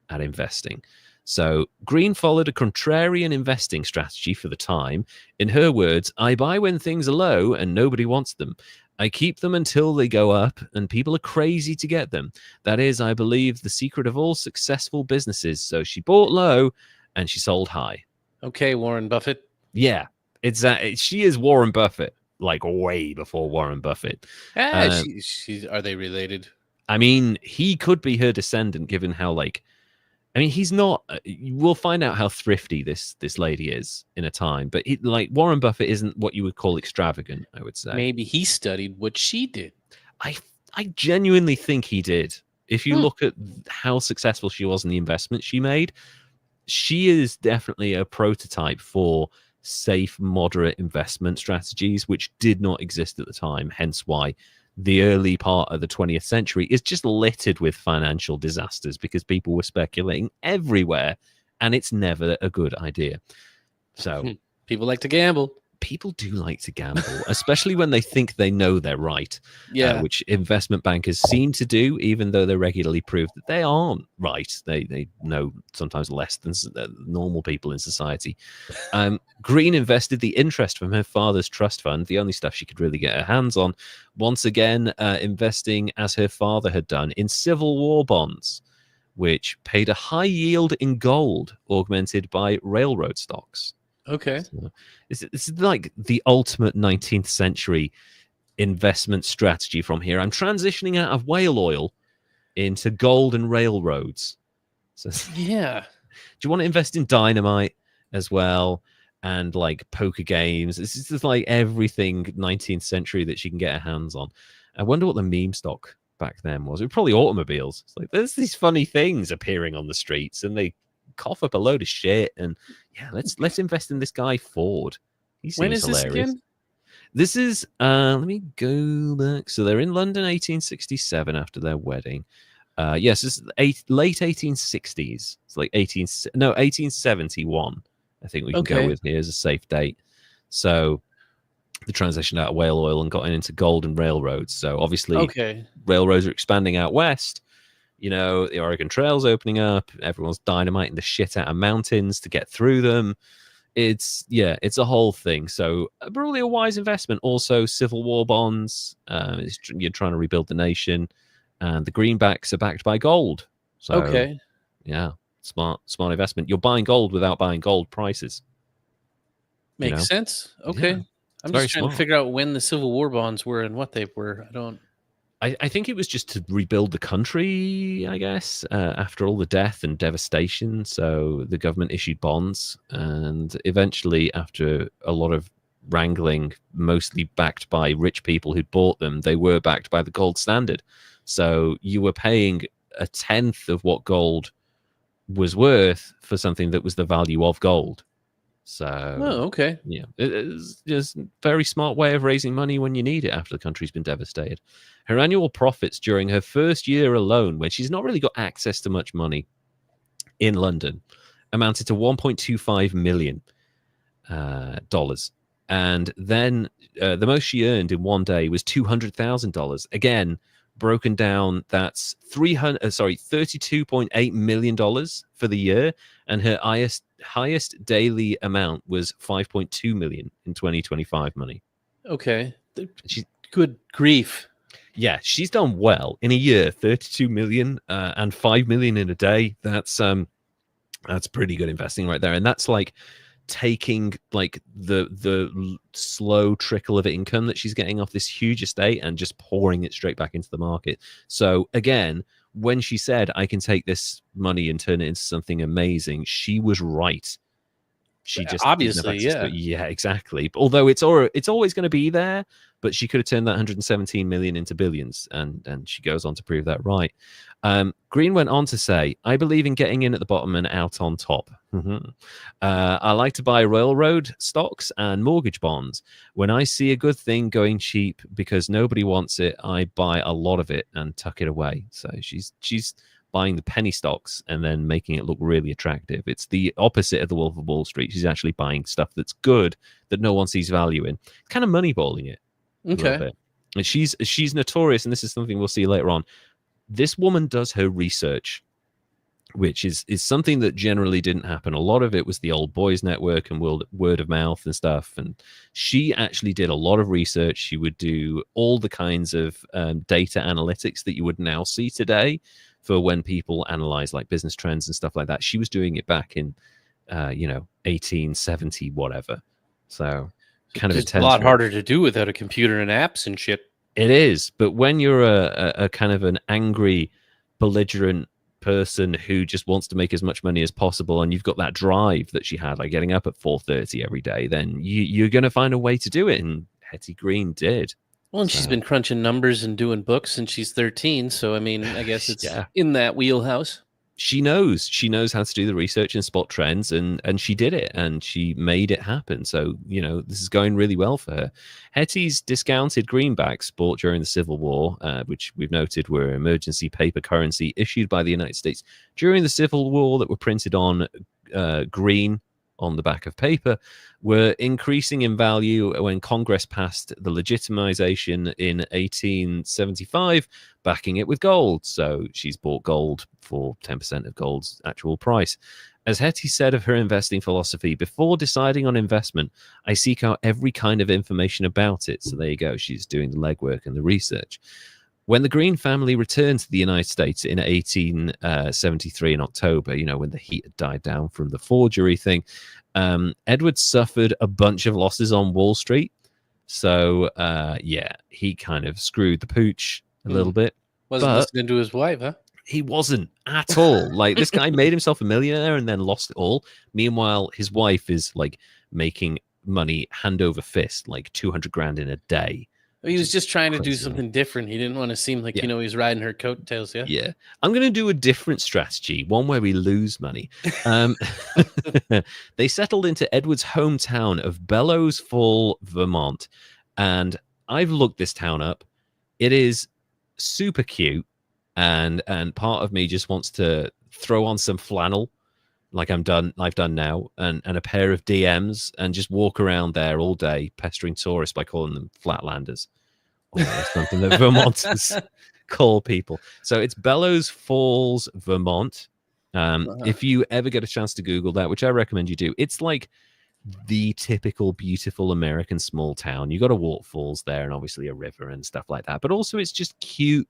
at investing. So Green followed a contrarian investing strategy for the time. In her words, I buy when things are low and nobody wants them. I keep them until they go up, and people are crazy to get them. That is, I believe, the secret of all successful businesses. So she bought low and she sold high. Okay, Warren Buffett. Yeah, she is Warren Buffett, like way before Warren Buffett. She's. Are they related? I mean, he could be her descendant, given how he's not. We'll find out how thrifty this lady is in a time. But Warren Buffett isn't what you would call extravagant, I would say. Maybe he studied what she did. I genuinely think he did. If you look at how successful she was in the investment she made, she is definitely a prototype for safe, moderate investment strategies, which did not exist at the time. Hence why the early part of the 20th century is just littered with financial disasters, because people were speculating everywhere, and it's never a good idea. So people like to gamble. People do like to gamble, especially when they think they know they're right. Yeah, which investment bankers seem to do, even though they regularly prove that they aren't right. They know sometimes less than normal people in society. Green invested the interest from her father's trust fund, the only stuff she could really get her hands on, once again investing, as her father had done, in Civil War bonds, which paid a high yield in gold, augmented by railroad stocks. Okay. So it's like the ultimate 19th century investment strategy from here. I'm transitioning out of whale oil into gold and railroads. So yeah. Do you want to invest in dynamite as well, and like poker games? This is just like everything 19th century that she can get her hands on. I wonder what the meme stock back then was. It was probably automobiles. It's like there's these funny things appearing on the streets, and they cough up a load of shit. And yeah, let's invest in this guy Ford. He seems when is hilarious. This again? This is let me go back. So they're in London 1867 after their wedding. Yes, it's late 1860s. It's like 1871. I think we can go with here as a safe date. So the transition out of whale oil and got into gold and railroads. So obviously railroads are expanding out west. You know, the Oregon Trail's opening up. Everyone's dynamiting the shit out of mountains to get through them. It's a whole thing. So probably a wise investment. Also, Civil War bonds. You're trying to rebuild the nation, and the greenbacks are backed by gold. So yeah, smart investment. You're buying gold without buying gold prices. Makes sense. Okay, yeah, I'm just trying to figure out when the Civil War bonds were and what they were. I think it was just to rebuild the country, I guess, after all the death and devastation. So the government issued bonds, and eventually, after a lot of wrangling, mostly backed by rich people who'd bought them, they were backed by the gold standard. So you were paying a tenth of what gold was worth for something that was the value of gold. So, yeah, it's just a very smart way of raising money when you need it after the country's been devastated. Her annual profits during her first year alone, when she's not really got access to much money in London, amounted to $1.25 million. And then the most she earned in one day was $200,000. Again, broken down, that's $32.8 million for the year, and her highest daily amount was $5.2 million in 2025 money. Okay, good grief. Yeah, she's done well in a year. 32 million and 5 million in a day. That's pretty good investing right there, and that's like taking like the slow trickle of income that she's getting off this huge estate and just pouring it straight back into the market. So again, when she said I can take this money and turn it into something amazing, she was right. She just obviously, yeah, exactly. Although it's always going to be there, but she could have turned that 117 million into billions, and she goes on to prove that right. Green went on to say, I believe in getting in at the bottom and out on top. I like to buy railroad stocks and mortgage bonds. When I see a good thing going cheap because nobody wants it, I buy a lot of it and tuck it away. So she's buying the penny stocks and then making it look really attractive. It's the opposite of the Wolf of Wall Street. She's actually buying stuff that's good that no one sees value in. It's kind of moneyballing it. Okay. And she's notorious, and this is something we'll see later on. This woman does her research which is something that generally didn't happen. A lot of it was the old boys network and word of mouth and stuff. And she actually did a lot of research. She would do all the kinds of data analytics that you would now see today for when people analyze like business trends and stuff like that. She was doing it back in, 1870, whatever. So kind of It's a lot harder to do without a computer and apps and shit. It is. But when you're a kind of an angry, belligerent person who just wants to make as much money as possible, and you've got that drive that she had, like getting up at 4:30 every day, then you're going to find a way to do it, and Hetty Green did. Well, and she's been crunching numbers and doing books since she's 13, so I mean, I guess it's in that wheelhouse. She knows how to do the research and spot trends, and she did it, and she made it happen. So this is going really well for her. Hetty's discounted greenbacks bought during the Civil War, which we've noted were emergency paper currency issued by the United States during the Civil War that were printed on green on the back of paper, were increasing in value when Congress passed the legitimization in 1875, backing it with gold. So she's bought gold for 10% of gold's actual price. As Hetty said of her investing philosophy, before deciding on investment, I seek out every kind of information about it. So there you go. She's doing the legwork and the research. When the Green family returned to the United States in 1873 in October, when the heat had died down from the forgery thing, Edward suffered a bunch of losses on Wall Street. So, he kind of screwed the pooch a little bit. Wasn't listening to his wife, huh? He wasn't at all. Like, this guy made himself a millionaire and then lost it all. Meanwhile, his wife is like making money hand over fist, like 200 grand in a day. He was just trying to do something different. He didn't want to seem like, he was riding her coattails. Yeah. Yeah. I'm going to do a different strategy, one where we lose money. They settled into Edward's hometown of Bellows Fall, Vermont. And I've looked this town up. It is super cute. And part of me just wants to throw on some flannel like I've done now, and a pair of DMs, and just walk around there all day pestering tourists by calling them flatlanders. Or that's something that Vermonters call people. So it's Bellows Falls, Vermont. If you ever get a chance to Google that, which I recommend you do, it's like the typical beautiful American small town. You got a waterfalls there and obviously a river and stuff like that. But also it's just cute,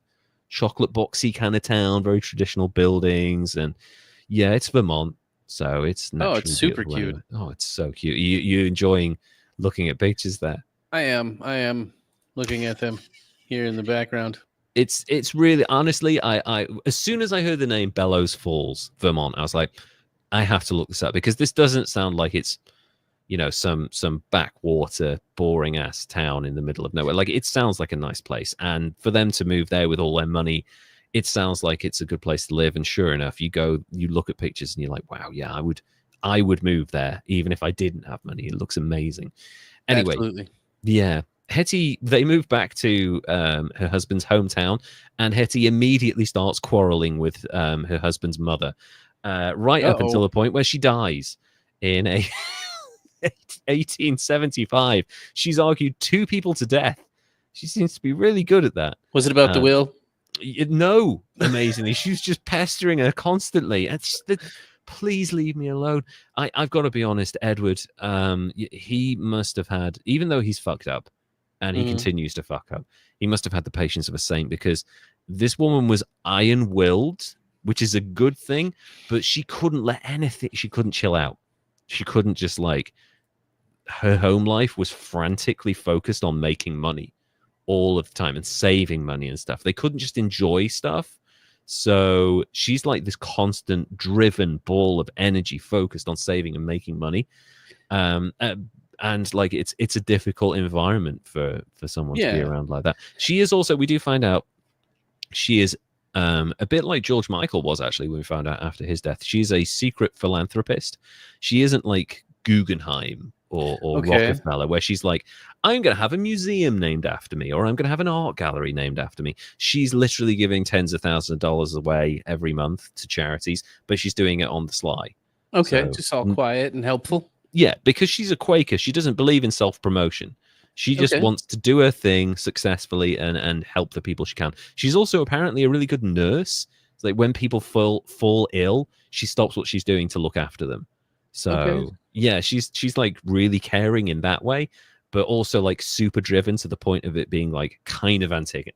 chocolate boxy kind of town, very traditional buildings. And yeah, it's Vermont. So it's it's super cute. Oh, it's so cute. You enjoying looking at pictures there? I am looking at them here in the background. It's really, honestly, I as soon as I heard the name Bellows Falls, Vermont, I was like, I have to look this up, because this doesn't sound like it's some backwater boring ass town in the middle of nowhere. Like, it sounds like a nice place, and for them to move there with all their money, it sounds like it's a good place to live. And sure enough, you look at pictures and you're like, wow, yeah, I would move there even if I didn't have money. It looks amazing. Anyway, absolutely. Yeah. Hetty, they moved back to her husband's hometown, and Hetty immediately starts quarreling with her husband's mother, right up until the point where she dies in 1875. She's argued 2 people to death. She seems to be really good at that. Was it about the will? No, amazingly. She was just pestering her constantly. Please leave me alone. I've got to be honest, Edward, he must have had, even though he's fucked up, and he continues to fuck up, he must have had the patience of a saint, because this woman was iron-willed, which is a good thing, but she couldn't she couldn't chill out. She couldn't just, like, her home life was frantically focused on making money all of the time and saving money and stuff. They couldn't just enjoy stuff. So she's like this constant driven ball of energy focused on saving and making money. And like, it's a difficult environment for someone to be around like that. She is also, we do find out, she is a bit like George Michael was, actually, when we found out after his death. She's a secret philanthropist. She isn't like Guggenheim or Rockefeller, where she's like, I'm going to have a museum named after me, or I'm going to have an art gallery named after me. She's literally giving tens of thousands of dollars away every month to charities, but she's doing it on the sly. Okay, so, just all quiet and helpful. Yeah, because she's a Quaker. She doesn't believe in self-promotion. She just wants to do her thing successfully and help the people she can. She's also apparently a really good nurse. Like when people fall ill, she stops what she's doing to look after them. So yeah, she's like really caring in that way, but also like super driven to the point of it being like kind of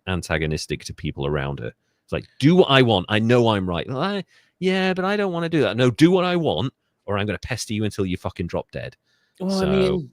antagonistic to people around her. It's like, do what I want. I know I'm right. Yeah, but I don't want to do that. No, do what I want, or I'm going to pester you until you fucking drop dead. Well, So, I mean,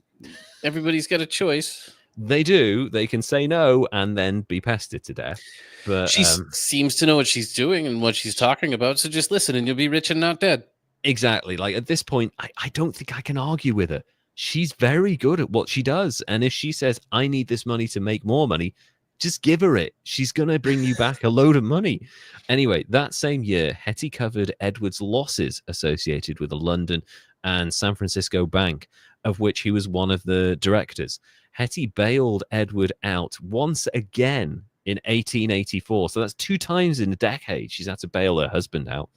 everybody's got a choice. They do. They can say no and then be pestered to death. But she seems to know what she's doing and what she's talking about. So just listen and you'll be rich and not dead. Exactly. Like at this point, I don't think I can argue with her. She's very good at what she does. And if she says, I need this money to make more money, just give her it. She's going to bring you back a load of money. Anyway, that same year, Hetty covered Edward's losses associated with the London and San Francisco bank, of which he was one of the directors. Hetty bailed Edward out once again in 1884. So that's 2 times in a decade she's had to bail her husband out.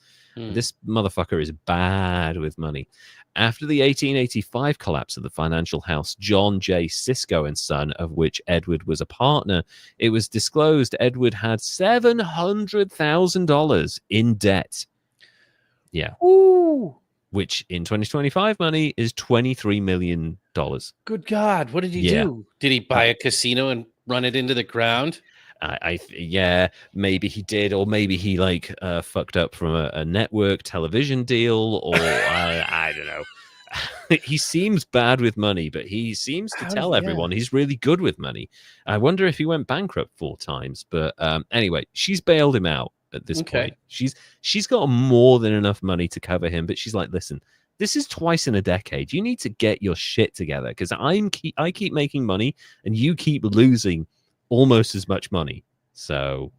This motherfucker is bad with money. After the 1885 collapse of the financial house John J. Cisco and Son, of which Edward was a partner, it was disclosed Edward had $700,000 in debt. Yeah. Ooh. Which in 2025 money is $23 million. Good God. What did he do? Did he buy a casino and run it into the ground? Yeah, maybe he did, or maybe he like fucked up from a network television deal, or I don't know. He seems bad with money, but he seems to tell everyone he's really good with money. I wonder if he went bankrupt 4 times, but anyway, she's bailed him out at this point. She's got more than enough money to cover him, but she's like, listen, this is twice in a decade. You need to get your shit together because I keep making money and you keep losing almost as much money. So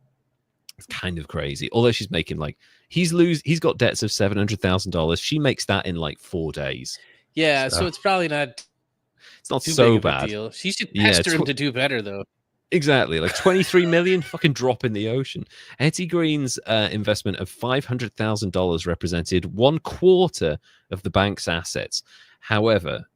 it's kind of crazy. Although she's making like he's got debts of $700,000. She makes that in like 4 days. Yeah, so it's probably not. It's not so bad. Deal. She should pester him to do better, though. Exactly, like 23 million, fucking drop in the ocean. Hetty Green's investment of $500,000 represented 1/4 of the bank's assets. However,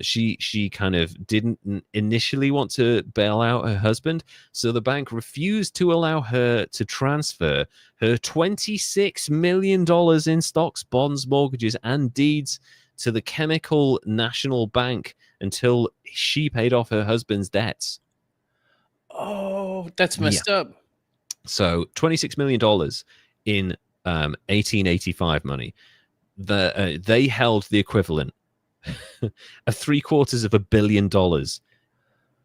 she kind of didn't initially want to bail out her husband, so the bank refused to allow her to transfer her $26 million in stocks, bonds, mortgages, and deeds to the Chemical National Bank until she paid off her husband's debts. Oh, that's messed up. So $26 million in 1885 money. They held the equivalent of $750 million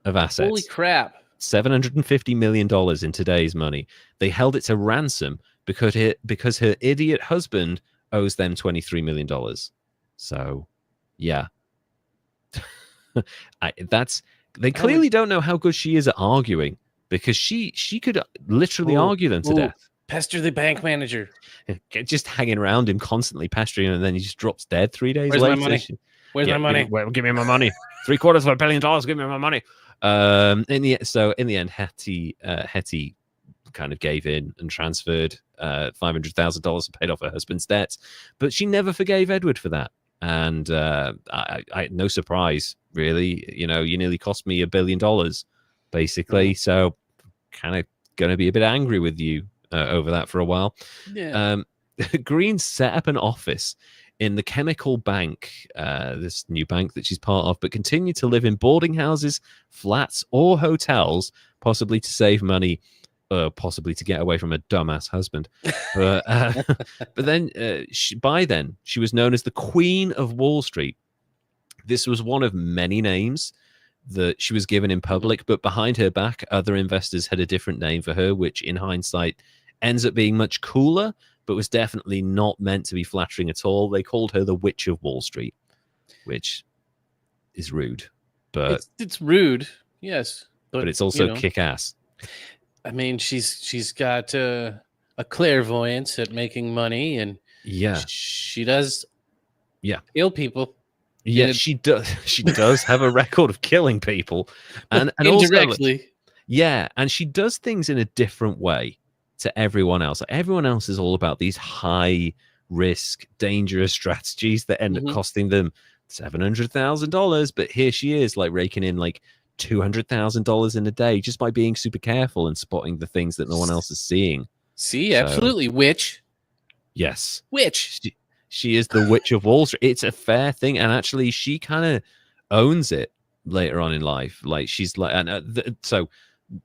of assets. Holy crap. $750 million in today's money. They held it to ransom because her idiot husband owes them $23 million. So, yeah. They clearly don't know how good she is at arguing because she could literally argue them to death. Pester the bank manager. Just hanging around him, constantly pestering him, and then he just drops dead 3 days later. Where's my money? Where's my money? Give me my money. $750 million. Give me my money. In the end, Hetty kind of gave in and transferred $500,000 and paid off her husband's debts, but she never forgave Edward for that. And I no surprise, really. You know, you nearly cost me $1 billion, basically. So, kind of going to be a bit angry with you over that for a while. Yeah. Green set up an office in the Chemical Bank, this new bank that she's part of, but continued to live in boarding houses, flats, or hotels, possibly to save money, possibly to get away from a dumbass husband. But then, by then, she was known as the Queen of Wall Street. This was one of many names that she was given in public, but behind her back, other investors had a different name for her, which in hindsight ends up being much cooler, but was definitely not meant to be flattering at all. They called her the Witch of Wall Street, which is rude. But it's rude, yes. But it's also kick-ass. I mean, she's got a clairvoyance at making money, and she does kill people. Yeah, she does. She does have a record of killing people, and indirectly. Also, and she does things in a different way to everyone else. Like, everyone else is all about these high risk, dangerous strategies that end up costing them $700,000. But here she is, like raking in like $200,000 in a day just by being super careful and spotting the things that no one else is seeing. See, So, absolutely. yes. Which? She is the Witch of Wall Street. It's a fair thing, and actually, she kind of owns it later on in life. Like she's like, and so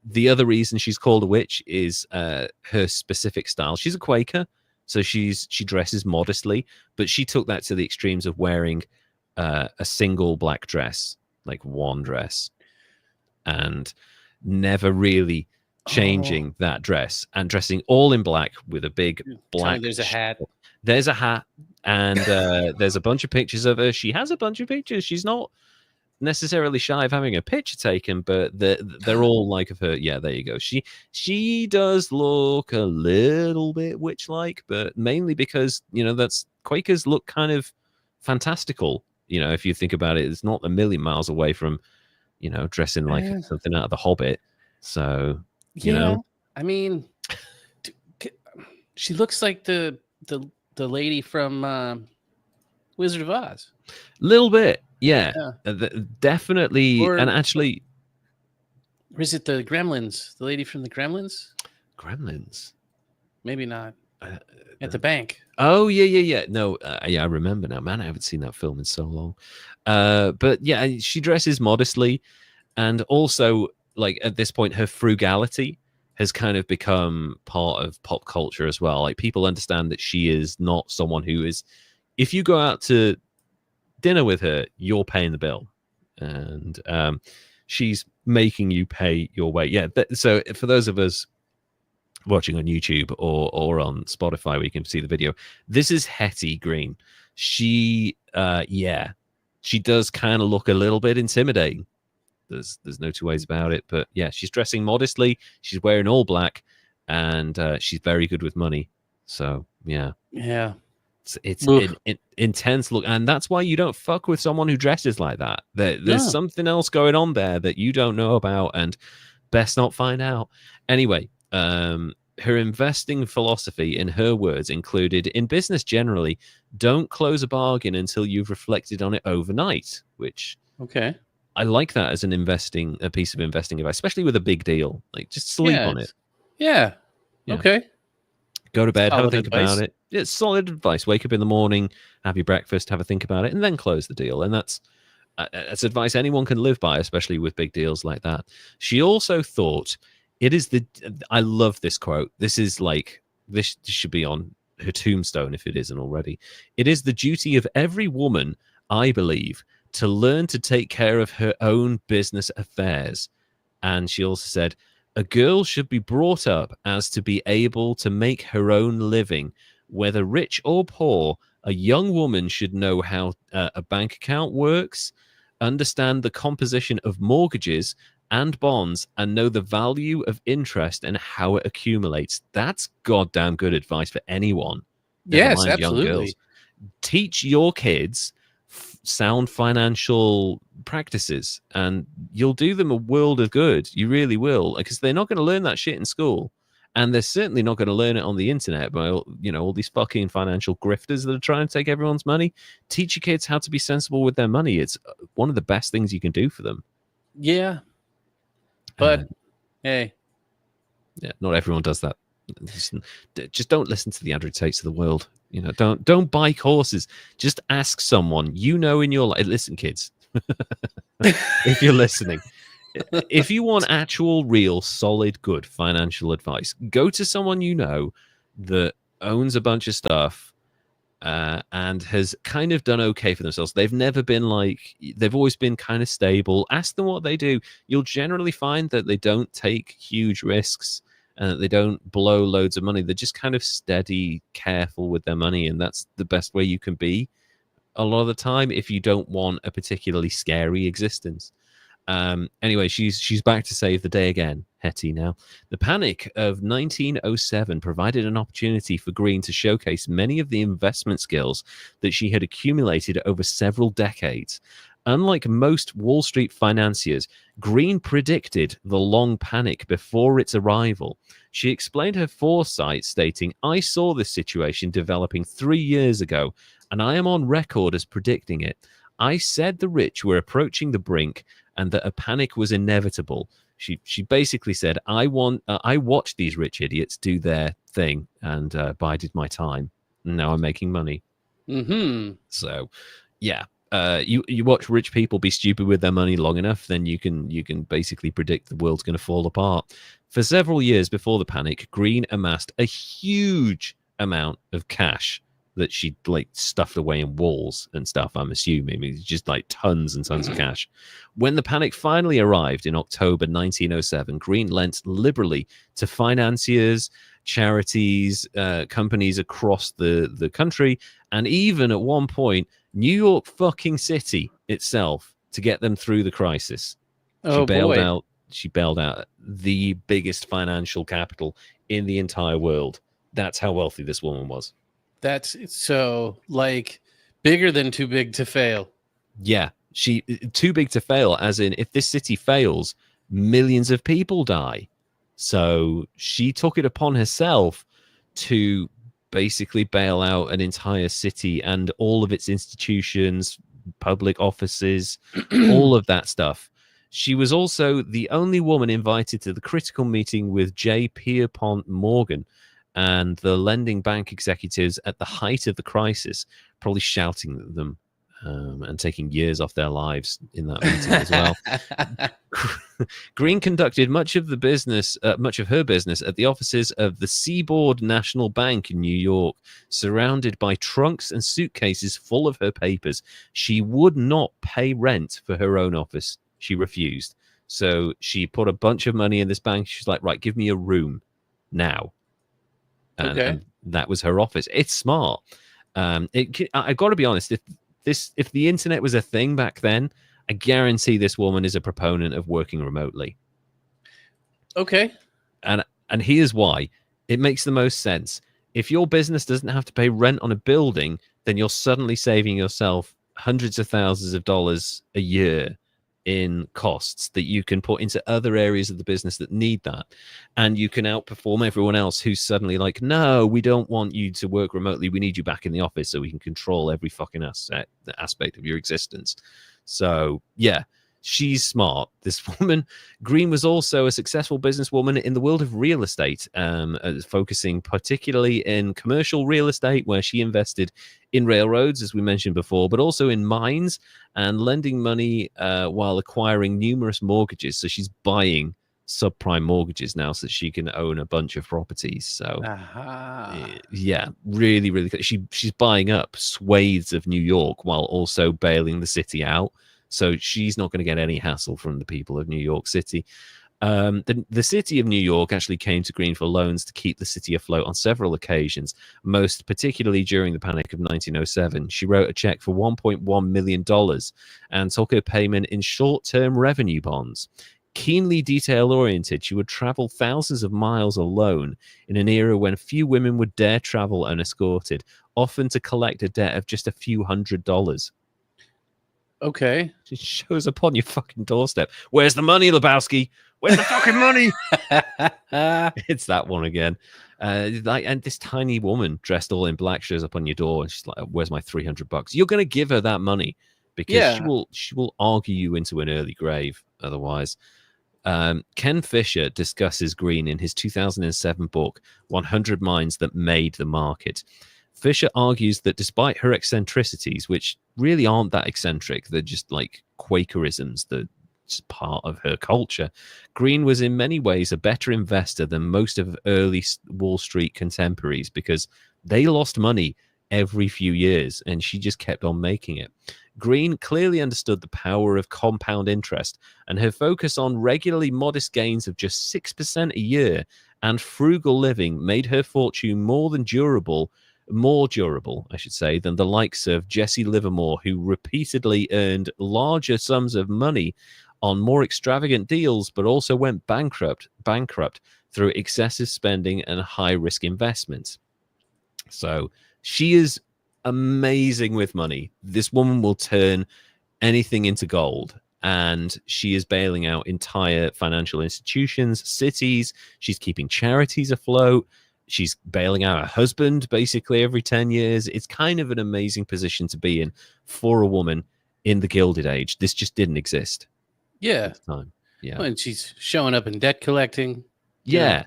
the other reason she's called a witch is her specific style. She's a Quaker, so she dresses modestly, but she took that to the extremes of wearing a single black dress, like one dress, and never really changing that dress and dressing all in black with a big black. There's a hat. There's a hat, and there's a bunch of pictures of her. She has a bunch of pictures. She's not necessarily shy of having a picture taken, but they're all like of her. Yeah, there you go. She does look a little bit witch-like, but mainly because that's Quakers look kind of fantastical. If you think about it, it's not a million miles away from dressing like something out of The Hobbit. So I mean, she looks like the lady from Wizard of Oz. Little bit. Yeah. Definitely. Or, and actually, or is it the Gremlins? The lady from the Gremlins? Gremlins? Maybe not. At the bank. Oh, yeah. No, I remember now. Man, I haven't seen that film in so long. But yeah, she dresses modestly. And also, like, at this point, her frugality has kind of become part of pop culture as well. Like, people understand that she is not someone who is... If you go out to dinner with her, you're paying the bill, and she's making you pay your way. Yeah. So for those of us watching on YouTube or on Spotify, where you can see the video, this is Hetty Green. She does kind of look a little bit intimidating. There's no two ways about it. But yeah, she's dressing modestly. She's wearing all black, and she's very good with money. So yeah. It's an intense look, and that's why you don't fuck with someone who dresses like that. There's something else going on there that you don't know about, and best not find out. Anyway, her investing philosophy, in her words, included, in business generally, don't close a bargain until you've reflected on it overnight, which I like that as a piece of investing advice, especially with a big deal. Like, just sleep on it. Yeah. Okay. Go to bed, have a think about it. It's solid advice. Wake up in the morning, have your breakfast, have a think about it, and then close the deal. And that's advice anyone can live by, especially with big deals like that. She also thought I love this quote. This should be on her tombstone if it isn't already. It is the duty of every woman, I believe, to learn to take care of her own business affairs. And she also said, a girl should be brought up as to be able to make her own living. Whether rich or poor, a young woman should know how a bank account works, understand the composition of mortgages and bonds, and know the value of interest and how it accumulates. That's goddamn good advice for anyone. Yes, absolutely. Young girls. Teach your kids sound financial practices, and you'll do them a world of good. You really will, because they're not going to learn that shit in school, and they're certainly not going to learn it on the internet by all these fucking financial grifters that are trying to take everyone's money. Teach your kids how to be sensible with their money. It's one of the best things you can do for them. Yeah, but hey, not everyone does that. Just don't listen to the Andrew Tates of the world. Don't bike horses. Just ask someone in your life. Listen, kids, if you're listening, if you want actual, real, solid, good financial advice, go to someone that owns a bunch of stuff and has kind of done okay for themselves. They've always been kind of stable. Ask them what they do. You'll generally find that they don't take huge risks. They don't blow loads of money. They're just kind of steady, careful with their money, and that's the best way you can be a lot of the time if you don't want a particularly scary existence. Anyway, she's back to save the day again, Hetty now. The panic of 1907 provided an opportunity for Green to showcase many of the investment skills that she had accumulated over several decades. Unlike most Wall Street financiers, Green predicted the long panic before its arrival. She explained her foresight, stating, I saw this situation developing 3 years ago, and I am on record as predicting it. I said the rich were approaching the brink, and that a panic was inevitable. She basically said, I watched these rich idiots do their thing and bided my time. And now I'm making money. Mm-hmm. So, yeah. You watch rich people be stupid with their money long enough, then you can basically predict the world's going to fall apart. For several years before the panic, Green amassed a huge amount of cash that she like stuffed away in walls and stuff. I'm assuming it's just like tons and tons of cash. When the panic finally arrived in October 1907, Green lent liberally to financiers, charities, companies across the country, and even at one point New York fucking City itself to get them through the crisis. She bailed out the biggest financial capital in the entire world. That's how wealthy this woman was. That's so like bigger than too big to fail. Yeah, she too big to fail, as in if this city fails, millions of people die. So she took it upon herself to basically bail out an entire city and all of its institutions, public offices, all of that stuff. She was also the only woman invited to the critical meeting with J. Pierpont Morgan and the lending bank executives at the height of the crisis, probably shouting at them and taking years off their lives in that meeting as well. Green conducted much of her business at the offices of the Seaboard National Bank in New York, surrounded by trunks and suitcases full of her papers. She would not pay rent for her own office. She refused. So she put a bunch of money in this bank. She's like, right, give me a room now. And that was her office. It's smart. I got to be honest. If the internet was a thing back then, I guarantee this woman is a proponent of working remotely. Okay. And here's why. It makes the most sense. If your business doesn't have to pay rent on a building, then you're suddenly saving yourself hundreds of thousands of dollars a year in costs that you can put into other areas of the business that need that. And you can outperform everyone else who's suddenly like, no, we don't want you to work remotely. We need you back in the office so we can control every fucking aspect of your existence. So, yeah, she's smart. This woman, Green, was also a successful businesswoman in the world of real estate, focusing particularly in commercial real estate, where she invested in railroads, as we mentioned before, but also in mines and lending money while acquiring numerous mortgages. So she's buying subprime mortgages now so that she can own a bunch of properties. So yeah, really, really good. She's buying up swathes of New York while also bailing the city out. So she's not going to get any hassle from the people of New York City. The city of New York actually came to Green for loans to keep the city afloat on several occasions, most particularly during the Panic of 1907. She wrote a check for $1.1 million and took her payment in short-term revenue bonds. Keenly detail-oriented, she would travel thousands of miles alone in an era when few women would dare travel unescorted, often to collect a debt of just a few $100s. Okay. She shows up on your fucking doorstep. Where's the money, Lebowski? Where's the fucking money? It's that one again. And this tiny woman dressed all in black shows up on your door, and she's like, "Where's my $300?" You're gonna give her that money because she will argue you into an early grave otherwise. Ken Fisher discusses Green in his 2007 book, 100 Minds That Made the Market. Fisher argues that despite her eccentricities, which really aren't that eccentric, they're just like Quakerisms, that's part of her culture, Green was in many ways a better investor than most of early Wall Street contemporaries because they lost money every few years and she just kept on making it. Green clearly understood the power of compound interest, and her focus on regularly modest gains of just 6% a year and frugal living made her fortune more durable, I should say, than the likes of Jesse Livermore, who repeatedly earned larger sums of money on more extravagant deals, but also went bankrupt through excessive spending and high-risk investments. So she is amazing with money. This woman will turn anything into gold, and she is bailing out entire financial institutions, cities. She's keeping charities afloat. She's bailing out her husband basically every 10 years. It's kind of an amazing position to be in for a woman in the Gilded Age. This just didn't exist. Yeah. at the time. Yeah. Well, and she's showing up in debt collecting. Yeah.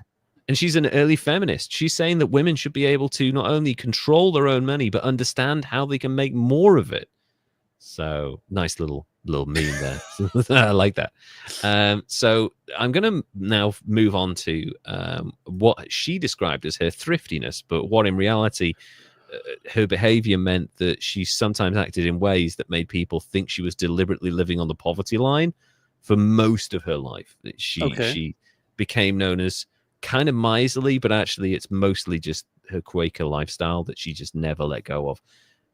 And she's an early feminist. She's saying that women should be able to not only control their own money, but understand how they can make more of it. So nice little meme there. I like that. So I'm going to now move on to what she described as her thriftiness, but what in reality her behavior meant that she sometimes acted in ways that made people think she was deliberately living on the poverty line for most of her life. She became known as kind of miserly, but actually it's mostly just her Quaker lifestyle that she just never let go of.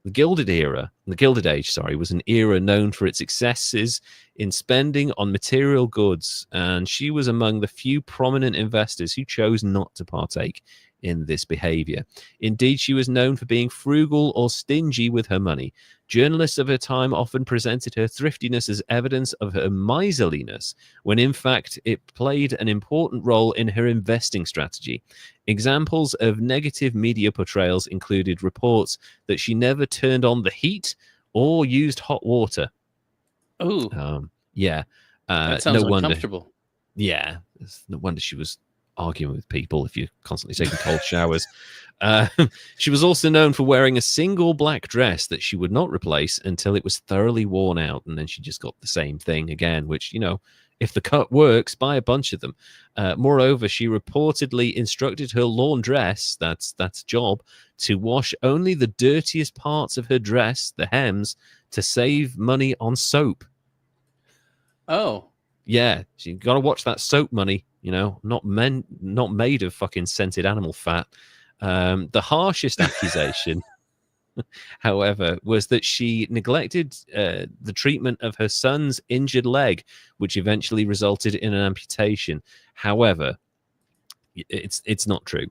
The Gilded Age, was an era known for its excesses in spending on material goods, and she was among the few prominent investors who chose not to partake in this behavior. Indeed, she was known for being frugal or stingy with her money. Journalists of her time often presented her thriftiness as evidence of her miserliness, when in fact it played an important role in her investing strategy. Examples of negative media portrayals included reports that she never turned on the heat or used hot water. Oh, yeah. that sounds no wonder. uncomfortable. Yeah, no wonder she was arguing with people if you're constantly taking cold showers. She was also known for wearing a single black dress that she would not replace until it was thoroughly worn out, and then she just got the same thing again, which, you know, if the cut works, buy a bunch of them. Moreover, she reportedly instructed her laundress, that's job, to wash only the dirtiest parts of her dress, the hems, to save money on soap. Oh. Yeah, you got to watch that soap money, you know, not made of fucking scented animal fat. The harshest accusation, however, was that she neglected the treatment of her son's injured leg, which eventually resulted in an amputation. However, it's not true.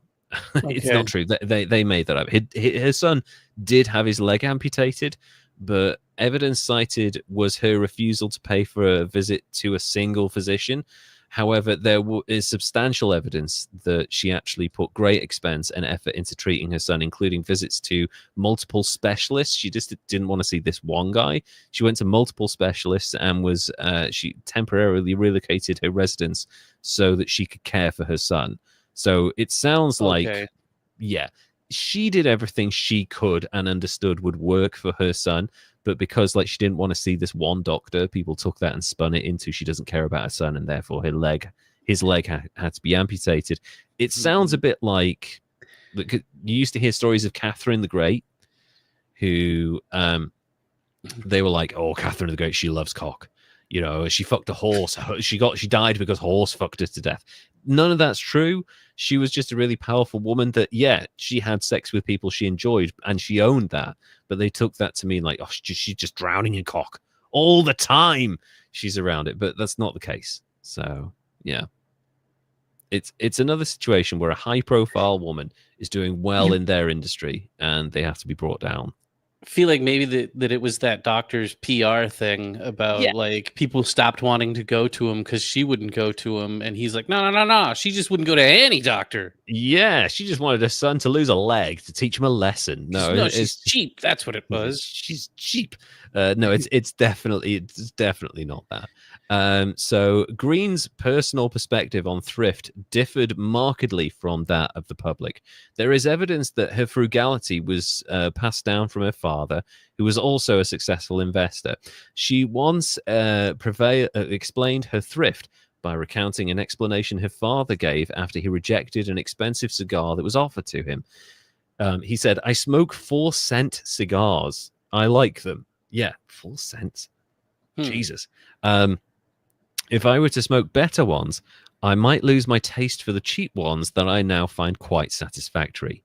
It's not true. They made that up. Her son did have his leg amputated, but evidence cited was her refusal to pay for a visit to a single physician. However, there is substantial evidence that she actually put great expense and effort into treating her son, including visits to multiple specialists. She just didn't want to see this one guy. She went to multiple specialists and she temporarily relocated her residence so that she could care for her son. So it sounds like, yeah, she did everything she could and understood would work for her son. But because she didn't want to see this one doctor, people took that and spun it into she doesn't care about her son, and therefore his leg had to be amputated. It sounds a bit like you used to hear stories of Catherine the Great, who they were like, oh, Catherine the Great, she loves cock. You know, she fucked a horse. She died because horse fucked her to death. None of that's true. She was just a really powerful woman that, yeah, she had sex with people she enjoyed and she owned that. But they took that to mean oh, she's just drowning in cock all the time. She's around it, but that's not the case. So, yeah. It's another situation where a high-profile woman is doing well in their industry and they have to be brought down. Feel like maybe that it was that doctor's PR thing about people stopped wanting to go to him because she wouldn't go to him, and he's like, no, she just wouldn't go to any doctor. Yeah, she just wanted her son to lose a leg to teach him a lesson. No, she's cheap. That's what it was. She's cheap. No, it's definitely not that. So Green's personal perspective on thrift differed markedly from that of the public. There is evidence that her frugality was passed down from her father, who was also a successful investor. She once explained her thrift by recounting an explanation her father gave after he rejected an expensive cigar that was offered to him. He said, I smoke 4-cent cigars. I like them. Yeah, 4 cents. Jesus. If I were to smoke better ones, I might lose my taste for the cheap ones that I now find quite satisfactory.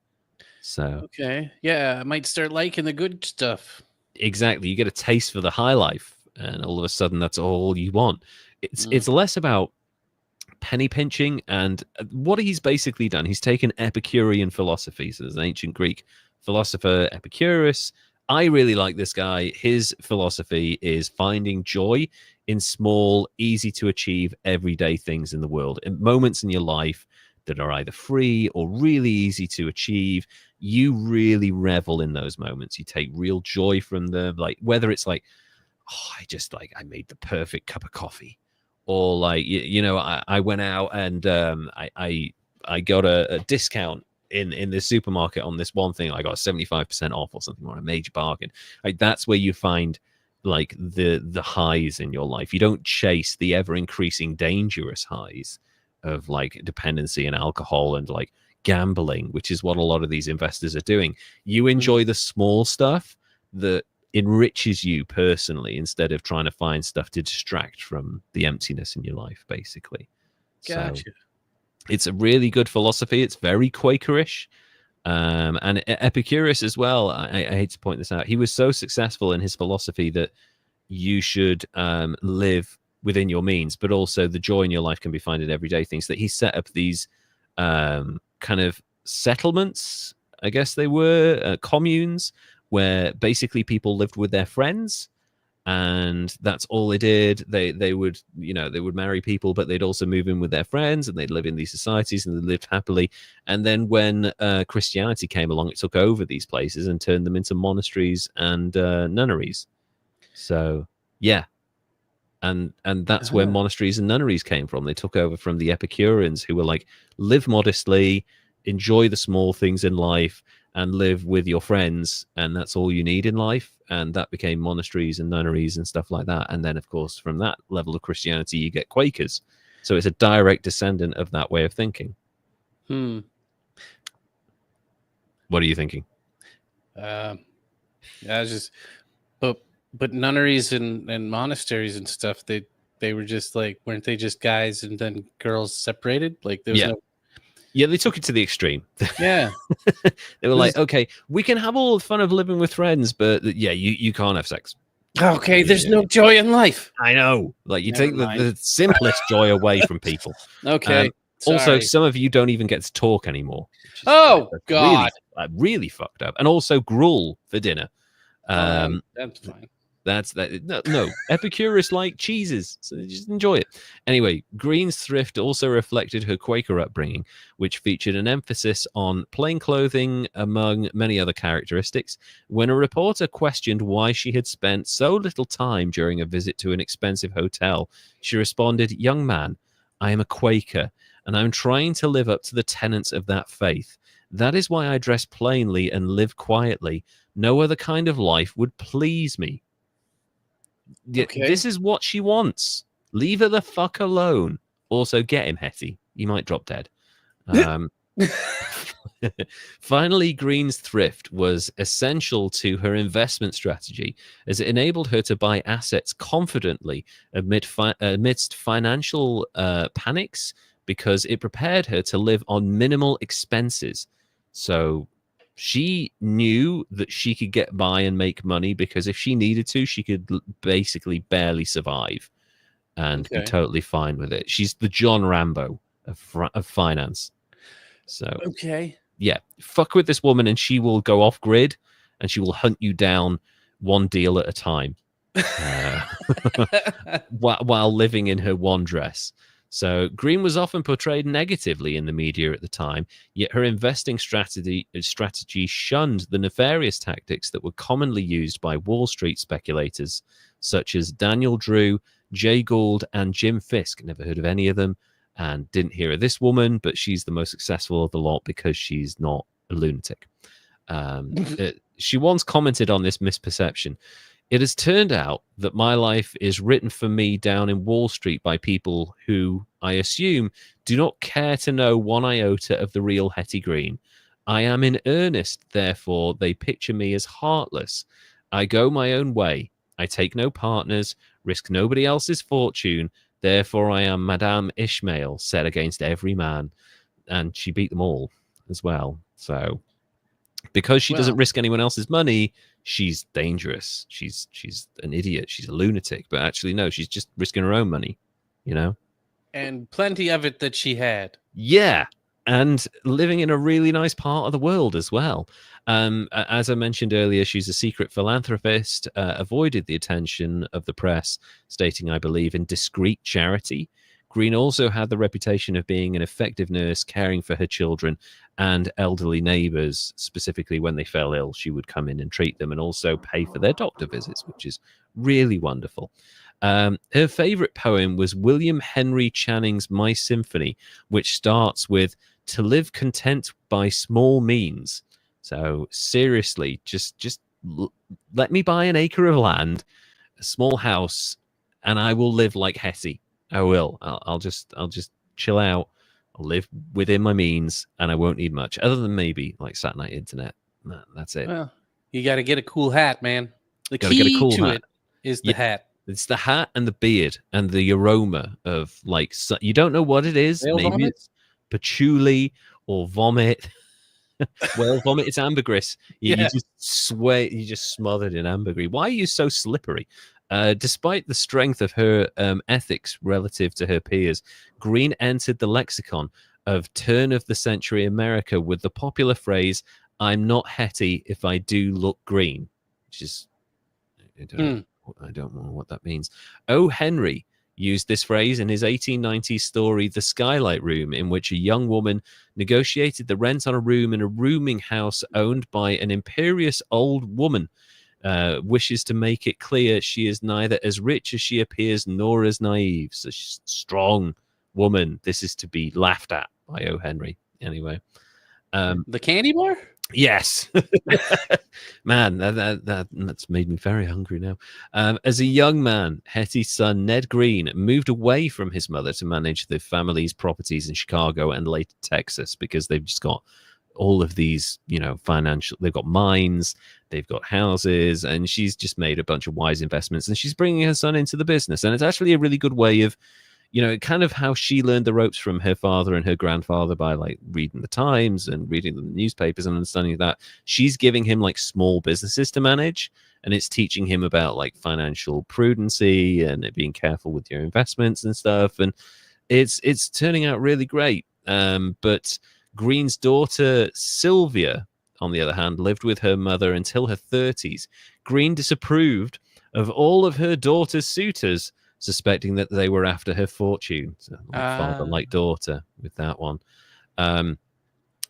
So yeah, I might start liking the good stuff. Exactly. You get a taste for the high life, and all of a sudden that's all you want. It's less about penny pinching, and what he's basically done, he's taken Epicurean philosophy. So there's an ancient Greek philosopher, Epicurus. I really like this guy. His philosophy is finding joy in small, easy to achieve everyday things in the world, in moments in your life that are either free or really easy to achieve. You really revel in those moments. You take real joy from them. Like whether it's like, oh, I made the perfect cup of coffee, or like I went out and I got a discount in this supermarket on this one thing. I got 75% off or something, or a major bargain. Like that's where you find like the highs in your life. You don't chase the ever increasing dangerous highs of like dependency and alcohol and like gambling, which is what a lot of these investors are doing. You enjoy the small stuff that enriches you personally instead of trying to find stuff to distract from the emptiness in your life, basically. Gotcha. So it's a really good philosophy. It's very Quakerish. And Epicurus as well. I hate to point this out. He was so successful in his philosophy that you should live within your means, but also the joy in your life can be found in everyday things. That he set up these kind of settlements, I guess they were communes, where basically people lived with their friends, and that's all they did. They would they would marry people, but they'd also move in with their friends, and they'd live in these societies, and they lived happily. And then when Christianity came along, it took over these places and turned them into monasteries and nunneries. So yeah, and that's where monasteries and nunneries came from. They took over from the Epicureans, who were like, live modestly, enjoy the small things in life, and live with your friends, and that's all you need in life. And that became monasteries and nunneries and stuff like that. And then, of course, from that level of Christianity, you get Quakers. So it's a direct descendant of that way of thinking. What are you thinking? I was just, but nunneries and monasteries and stuff, they were just like, weren't they just guys and then girls separated? Like there was no. Yeah, they took it to the extreme. Yeah. They were like, okay, we can have all the fun of living with friends, but yeah, you can't have sex. Okay, there's no joy in life. I know. Like you take the simplest joy away from people. Okay. Also, some of you don't even get to talk anymore. Oh, God. Really fucked up. And also gruel for dinner. That's fine. That's that. No, Epicurus like cheeses, so just enjoy it. Anyway, Green's thrift also reflected her Quaker upbringing, which featured an emphasis on plain clothing, among many other characteristics. When a reporter questioned why she had spent so little time during a visit to an expensive hotel, she responded, "Young man, I am a Quaker, and I'm trying to live up to the tenets of that faith. That is why I dress plainly and live quietly. No other kind of life would please me." Okay. This is what she wants. Leave her the fuck alone. Also, get him, Hetty. You might drop dead. Finally, Green's thrift was essential to her investment strategy, as it enabled her to buy assets confidently amidst financial panics, because it prepared her to live on minimal expenses. So she knew that she could get by and make money, because if she needed to, she could basically barely survive and be totally fine with it. She's the John Rambo of finance. So, yeah, fuck with this woman and she will go off grid and she will hunt you down one deal at a time while living in her one dress. So Green was often portrayed negatively in the media at the time, yet her investing strategy shunned the nefarious tactics that were commonly used by Wall Street speculators, such as Daniel Drew, Jay Gould, and Jim Fisk. Never heard of any of them, and didn't hear of this woman, but she's the most successful of the lot because she's not a lunatic. She once commented on this misperception. "It has turned out that my life is written for me down in Wall Street by people who, I assume, do not care to know one iota of the real Hetty Green. I am in earnest, therefore they picture me as heartless. I go my own way. I take no partners, risk nobody else's fortune. Therefore I am Madame Ishmael, set against every man." And she beat them all as well. So because she doesn't risk anyone else's money, she's dangerous. She's an idiot. She's a lunatic. But actually, no, she's just risking her own money, you know? And plenty of it that she had. Yeah. And living in a really nice part of the world as well. As I mentioned earlier, she's a secret philanthropist, avoided the attention of the press, stating, I believe, in discreet charity. Green also had the reputation of being an effective nurse, caring for her children and elderly neighbors. Specifically, when they fell ill, she would come in and treat them and also pay for their doctor visits, which is really wonderful. Her favorite poem was William Henry Channing's My Symphony, which starts with "To live content by small means." So seriously, just let me buy an acre of land, a small house, and I will live like Hetty. I will. I'll just chill out. I'll live within my means, and I won't need much other than maybe like satellite internet. That's it. Well, you got to get a cool hat, man. The Got to get a key cool to hat. it is the Yeah, hat. it's the hat and the beard and the aroma of like you don't know what it is. Whale Maybe vomit? it's patchouli or vomit. Well, vomit, it's ambergris. You Yeah. just sweat. You just smothered in ambergris. Why are you so slippery? Despite the strength of her ethics relative to her peers, Green entered the lexicon of turn of the century America with the popular phrase, "I'm not Hetty if I do look green," which is, I don't know what that means. O. Henry used this phrase in his 1890s story, The Skylight Room, in which a young woman negotiated the rent on a room in a rooming house owned by an imperious old woman. Wishes to make it clear she is neither as rich as she appears nor as naive. So she's a strong woman. This is to be laughed at by O. Henry. Anyway. The candy bar? Yes. Man, that's made me very hungry now. As a young man, Hetty's son, Ned Green, moved away from his mother to manage the family's properties in Chicago and later Texas because they've just got all of these, financial, they've got mines, they've got houses, and she's just made a bunch of wise investments and she's bringing her son into the business. And it's actually a really good way of, kind of how she learned the ropes from her father and her grandfather by like reading the Times and reading the newspapers and understanding that. She's giving him like small businesses to manage, and it's teaching him about like financial prudency and being careful with your investments and stuff. And it's turning out really great. But Green's daughter Sylvia, on the other hand, lived with her mother until her 30s. Green disapproved of all of her daughter's suitors, suspecting that they were after her fortune. So, like father, like daughter with that one.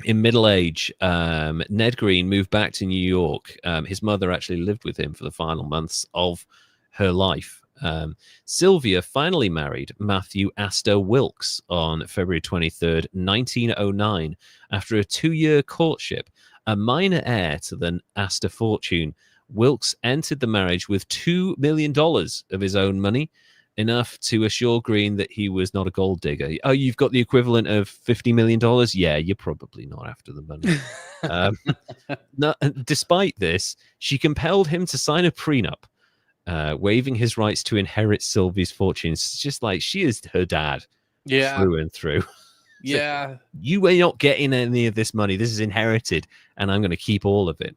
In middle age, Ned Green moved back to New York. His mother actually lived with him for the final months of her life. Sylvia finally married Matthew Astor Wilkes on February 23rd, 1909. After a 2-year courtship, a minor heir to the Astor fortune, Wilkes entered the marriage with $2 million of his own money, enough to assure Green that he was not a gold digger. Oh, you've got the equivalent of $50 million? Yeah, you're probably not after the money. No, despite this, she compelled him to sign a prenup, waiving his rights to inherit Sylvie's fortune. It's just like she is her dad, through and through. Yeah. So, you are not getting any of this money. This is inherited, and I'm going to keep all of it.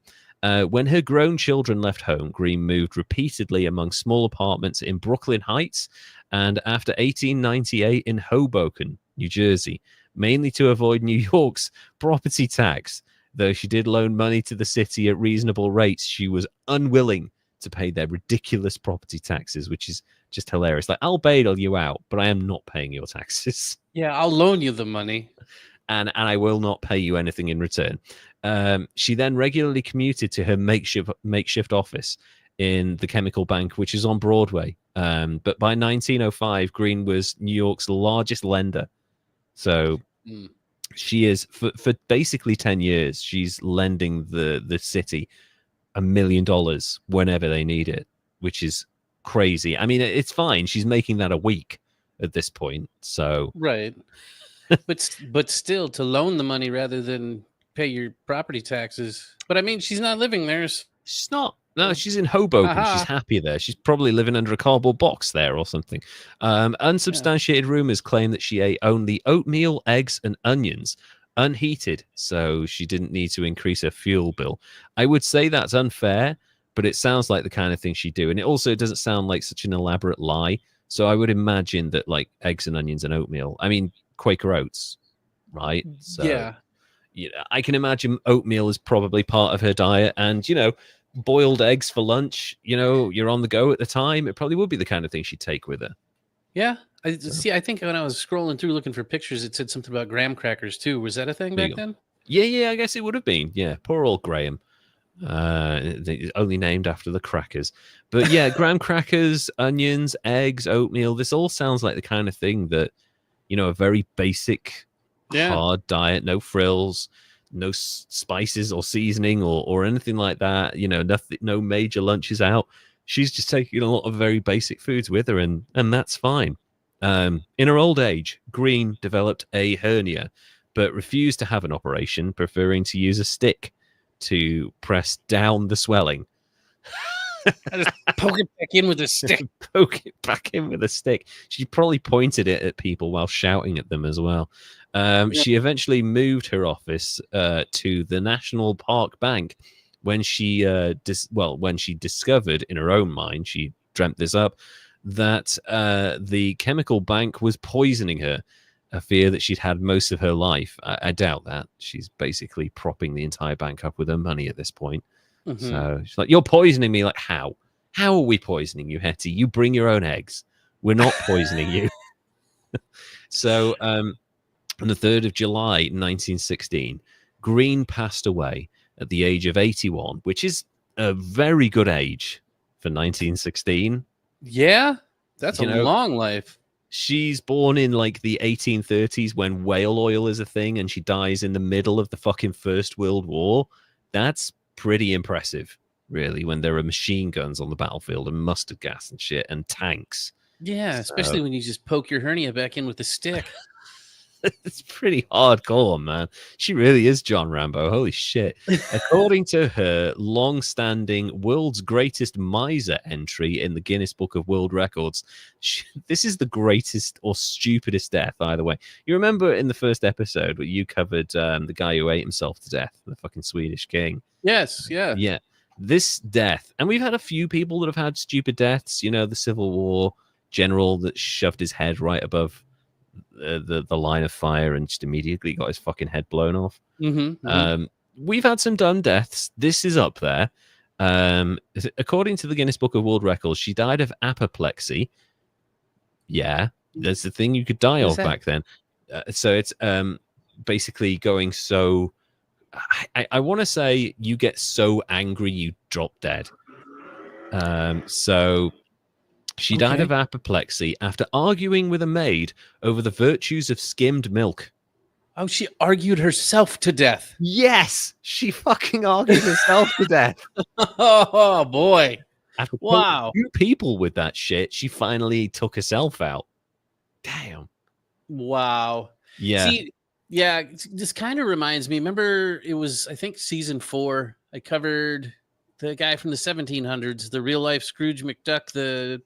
When her grown children left home, Green moved repeatedly among small apartments in Brooklyn Heights and after 1898 in Hoboken, New Jersey, mainly to avoid New York's property tax. Though she did loan money to the city at reasonable rates, she was unwilling to pay their ridiculous property taxes, which is just hilarious. Like, I'll bail you out, but I am not paying your taxes. Yeah, I'll loan you the money. And I will not pay you anything in return. She then regularly commuted to her makeshift office in the Chemical Bank, which is on Broadway. But by 1905, Green was New York's largest lender. So she is, for basically 10 years, she's lending the city $1 million whenever they need it, which is crazy. I mean, it's fine. She's making that a week at this point. So right. But still, to loan the money rather than pay your property taxes. But I mean, she's not living there. She's not. No, she's in Hoboken. Aha. She's happy there. She's probably living under a cardboard box there or something. Unsubstantiated rumors claim that she ate only oatmeal, eggs, and onions, unheated, so she didn't need to increase her fuel bill. I would say that's unfair, but it sounds like the kind of thing she'd do. And it also doesn't sound like such an elaborate lie. So I would imagine that like eggs and onions and oatmeal, I mean, Quaker oats, right? So Yeah. I can imagine oatmeal is probably part of her diet, and boiled eggs for lunch, you're on the go at the time, it probably would be the kind of thing she'd take with her. Yeah. I think when I was scrolling through looking for pictures, it said something about graham crackers too. Was that a thing back then? Yeah, I guess it would have been. Yeah, poor old Graham. Only named after the crackers. But yeah, graham crackers, onions, eggs, oatmeal. This all sounds like the kind of thing that, a very basic, hard diet, no frills, no spices or seasoning or anything like that. Nothing, no major lunches out. She's just taking a lot of very basic foods with her, and that's fine. In her old age, Green developed a hernia, but refused to have an operation, preferring to use a stick to press down the swelling. I just poke it back in with a stick. Poke it back in with a stick. She probably pointed it at people while shouting at them as well. She eventually moved her office to the National Park Bank when she when she discovered in her own mind, she dreamt this up, that the chemical bank was poisoning her. A fear that she'd had most of her life. I doubt that. She's basically propping the entire bank up with her money at this point. Mm-hmm. So she's like, "You're poisoning me." Like, how? How are we poisoning you, Hetty? You bring your own eggs. We're not poisoning you. So on the 3rd of July, 1916, Green passed away at the age of 81, which is a very good age for 1916. Yeah, that's a long life. She's born in like the 1830s when whale oil is a thing, and she dies in the middle of the fucking First World War. That's pretty impressive, really, when there are machine guns on the battlefield and mustard gas and shit and tanks. Yeah, especially when you just poke your hernia back in with a stick. It's pretty hardcore, man. She really is John Rambo. Holy shit. According to her long-standing world's greatest miser entry in the Guinness Book of World Records, this is the greatest or stupidest death, either way. You remember in the first episode where you covered the guy who ate himself to death, the fucking Swedish king? Yes, yeah. Yeah. This death, and we've had a few people that have had stupid deaths, the Civil War general that shoved his head right above the line of fire and just immediately got his fucking head blown off. We've had some dumb deaths. This is up there. According to the Guinness Book of World Records, she died of apoplexy. Yeah, that's the thing you could die of back then. So it's basically going so... I want to say you get so angry you drop dead. So... She died of apoplexy after arguing with a maid over the virtues of skimmed milk. Oh, she argued herself to death. Yes, she fucking argued herself to death. Oh, boy. After wow. 2 people with that shit, she finally took herself out. Damn. Wow. Yeah. See, yeah, this kind of reminds me. Remember, it was, I think, season 4. I covered... the guy from the 1700s, the real life Scrooge McDuck, the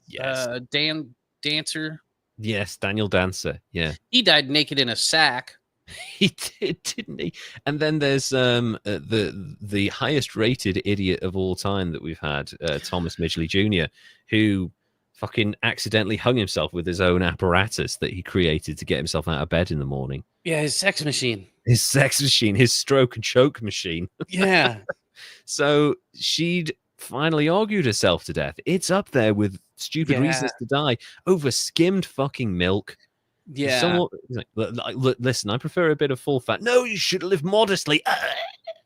dancer. Yes, Daniel Dancer. Yeah. He died naked in a sack. He did, didn't he? And then there's the highest rated idiot of all time that we've had, Thomas Midgley Jr., who fucking accidentally hung himself with his own apparatus that he created to get himself out of bed in the morning. Yeah, his sex machine. His sex machine, his stroke and choke machine. Yeah. So she'd finally argued herself to death. It's up there with stupid reasons to die over skimmed fucking milk. Yeah. Listen, I prefer a bit of full fat. No, you should live modestly.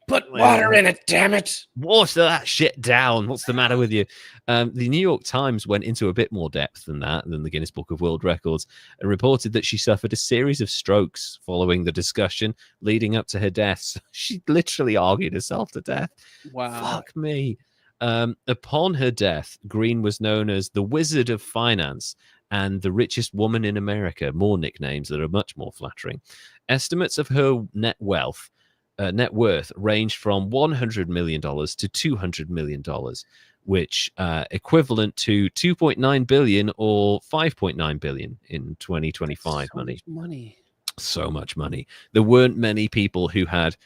Put water in it, damn it. Water that shit down. What's the matter with you? The New York Times went into a bit more depth than the Guinness Book of World Records, and reported that she suffered a series of strokes following the discussion leading up to her death. She literally argued herself to death. Wow. Fuck me. Upon her death, Green was known as the Wizard of Finance and the richest woman in America, more nicknames that are much more flattering. Estimates of her net worth ranged from $100 million to $200 million, which equivalent to 2.9 billion or 5.9 billion in 2025 money. So much money. There weren't many people who had,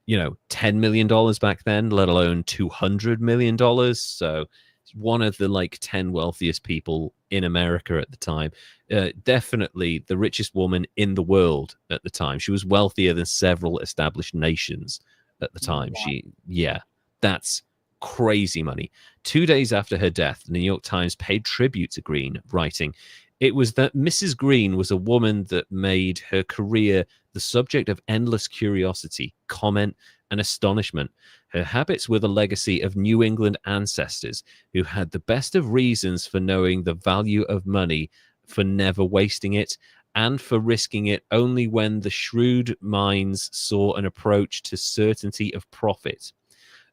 $10 million back then, let alone $200 million. So one of the 10 wealthiest people in America at the time. Definitely the richest woman in the world at the time. She was wealthier than several established nations at the time. Wow. That's crazy money. 2 days after her death, the New York Times paid tribute to Green, writing, "It was that Mrs. Green was a woman that made her career the subject of endless curiosity, comment, and astonishment. Her habits were the legacy of New England ancestors who had the best of reasons for knowing the value of money, for never wasting it, and for risking it only when the shrewd minds saw an approach to certainty of profit.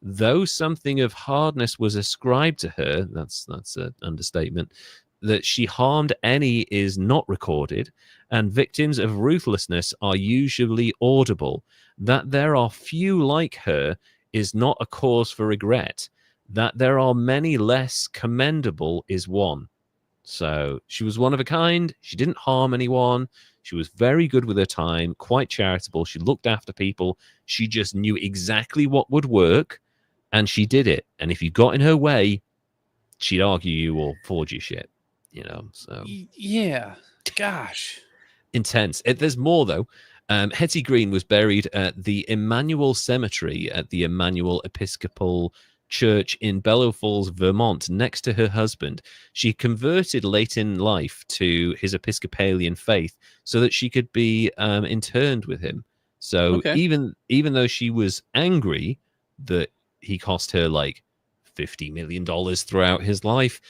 Though something of hardness was ascribed to her, that's an understatement, that she harmed any is not recorded, and victims of ruthlessness are usually audible. That there are few like her is not a cause for regret. That there are many less commendable is one. So she was one of a kind. She didn't harm anyone. She was very good with her time, quite charitable. She looked after people. She just knew exactly what would work, and she did it. And if you got in her way, she'd argue you or forge your shit, you know. So yeah, gosh, intense. There's more though. Hetty Green was buried at the Emmanuel Cemetery at the Emmanuel Episcopal Church in Bellow Falls, Vermont, next to her husband. She converted late in life to his Episcopalian faith so that she could be interned with him. So Okay. even though she was angry that he cost her like $50 million throughout his life,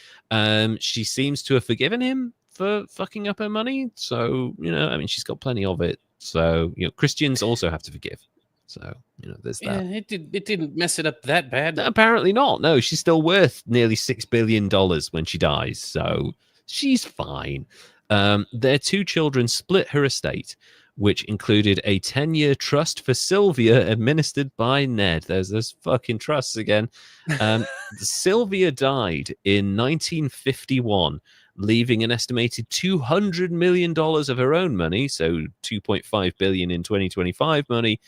she seems to have forgiven him for fucking up her money. So, you know, I mean, she's got plenty of it. So, you know, Christians also have to forgive. So, you know, there's that. Yeah, it didn't mess it up that bad. Apparently not. No, she's still worth nearly $6 billion when she dies. So she's fine. Their two children split her estate, which included a 10-year trust for Sylvia administered by Ned. There's those fucking trusts again. Sylvia died in 1951, leaving an estimated $200 million of her own money, so $2.5 billion in 2025 money,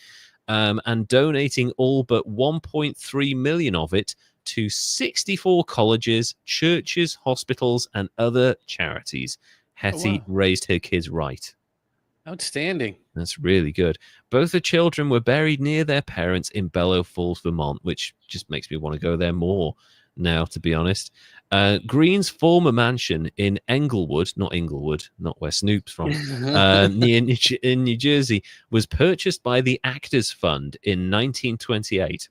and donating all but $1.3 million of it to 64 colleges, churches, hospitals, and other charities. Hetty raised her kids right. Outstanding. That's really good. Both the children were buried near their parents in Bellow Falls, Vermont, which just makes me want to go there more now, to be honest. Green's former mansion in Englewood, not where Snoop's from, in New Jersey, was purchased by the Actors Fund in 1928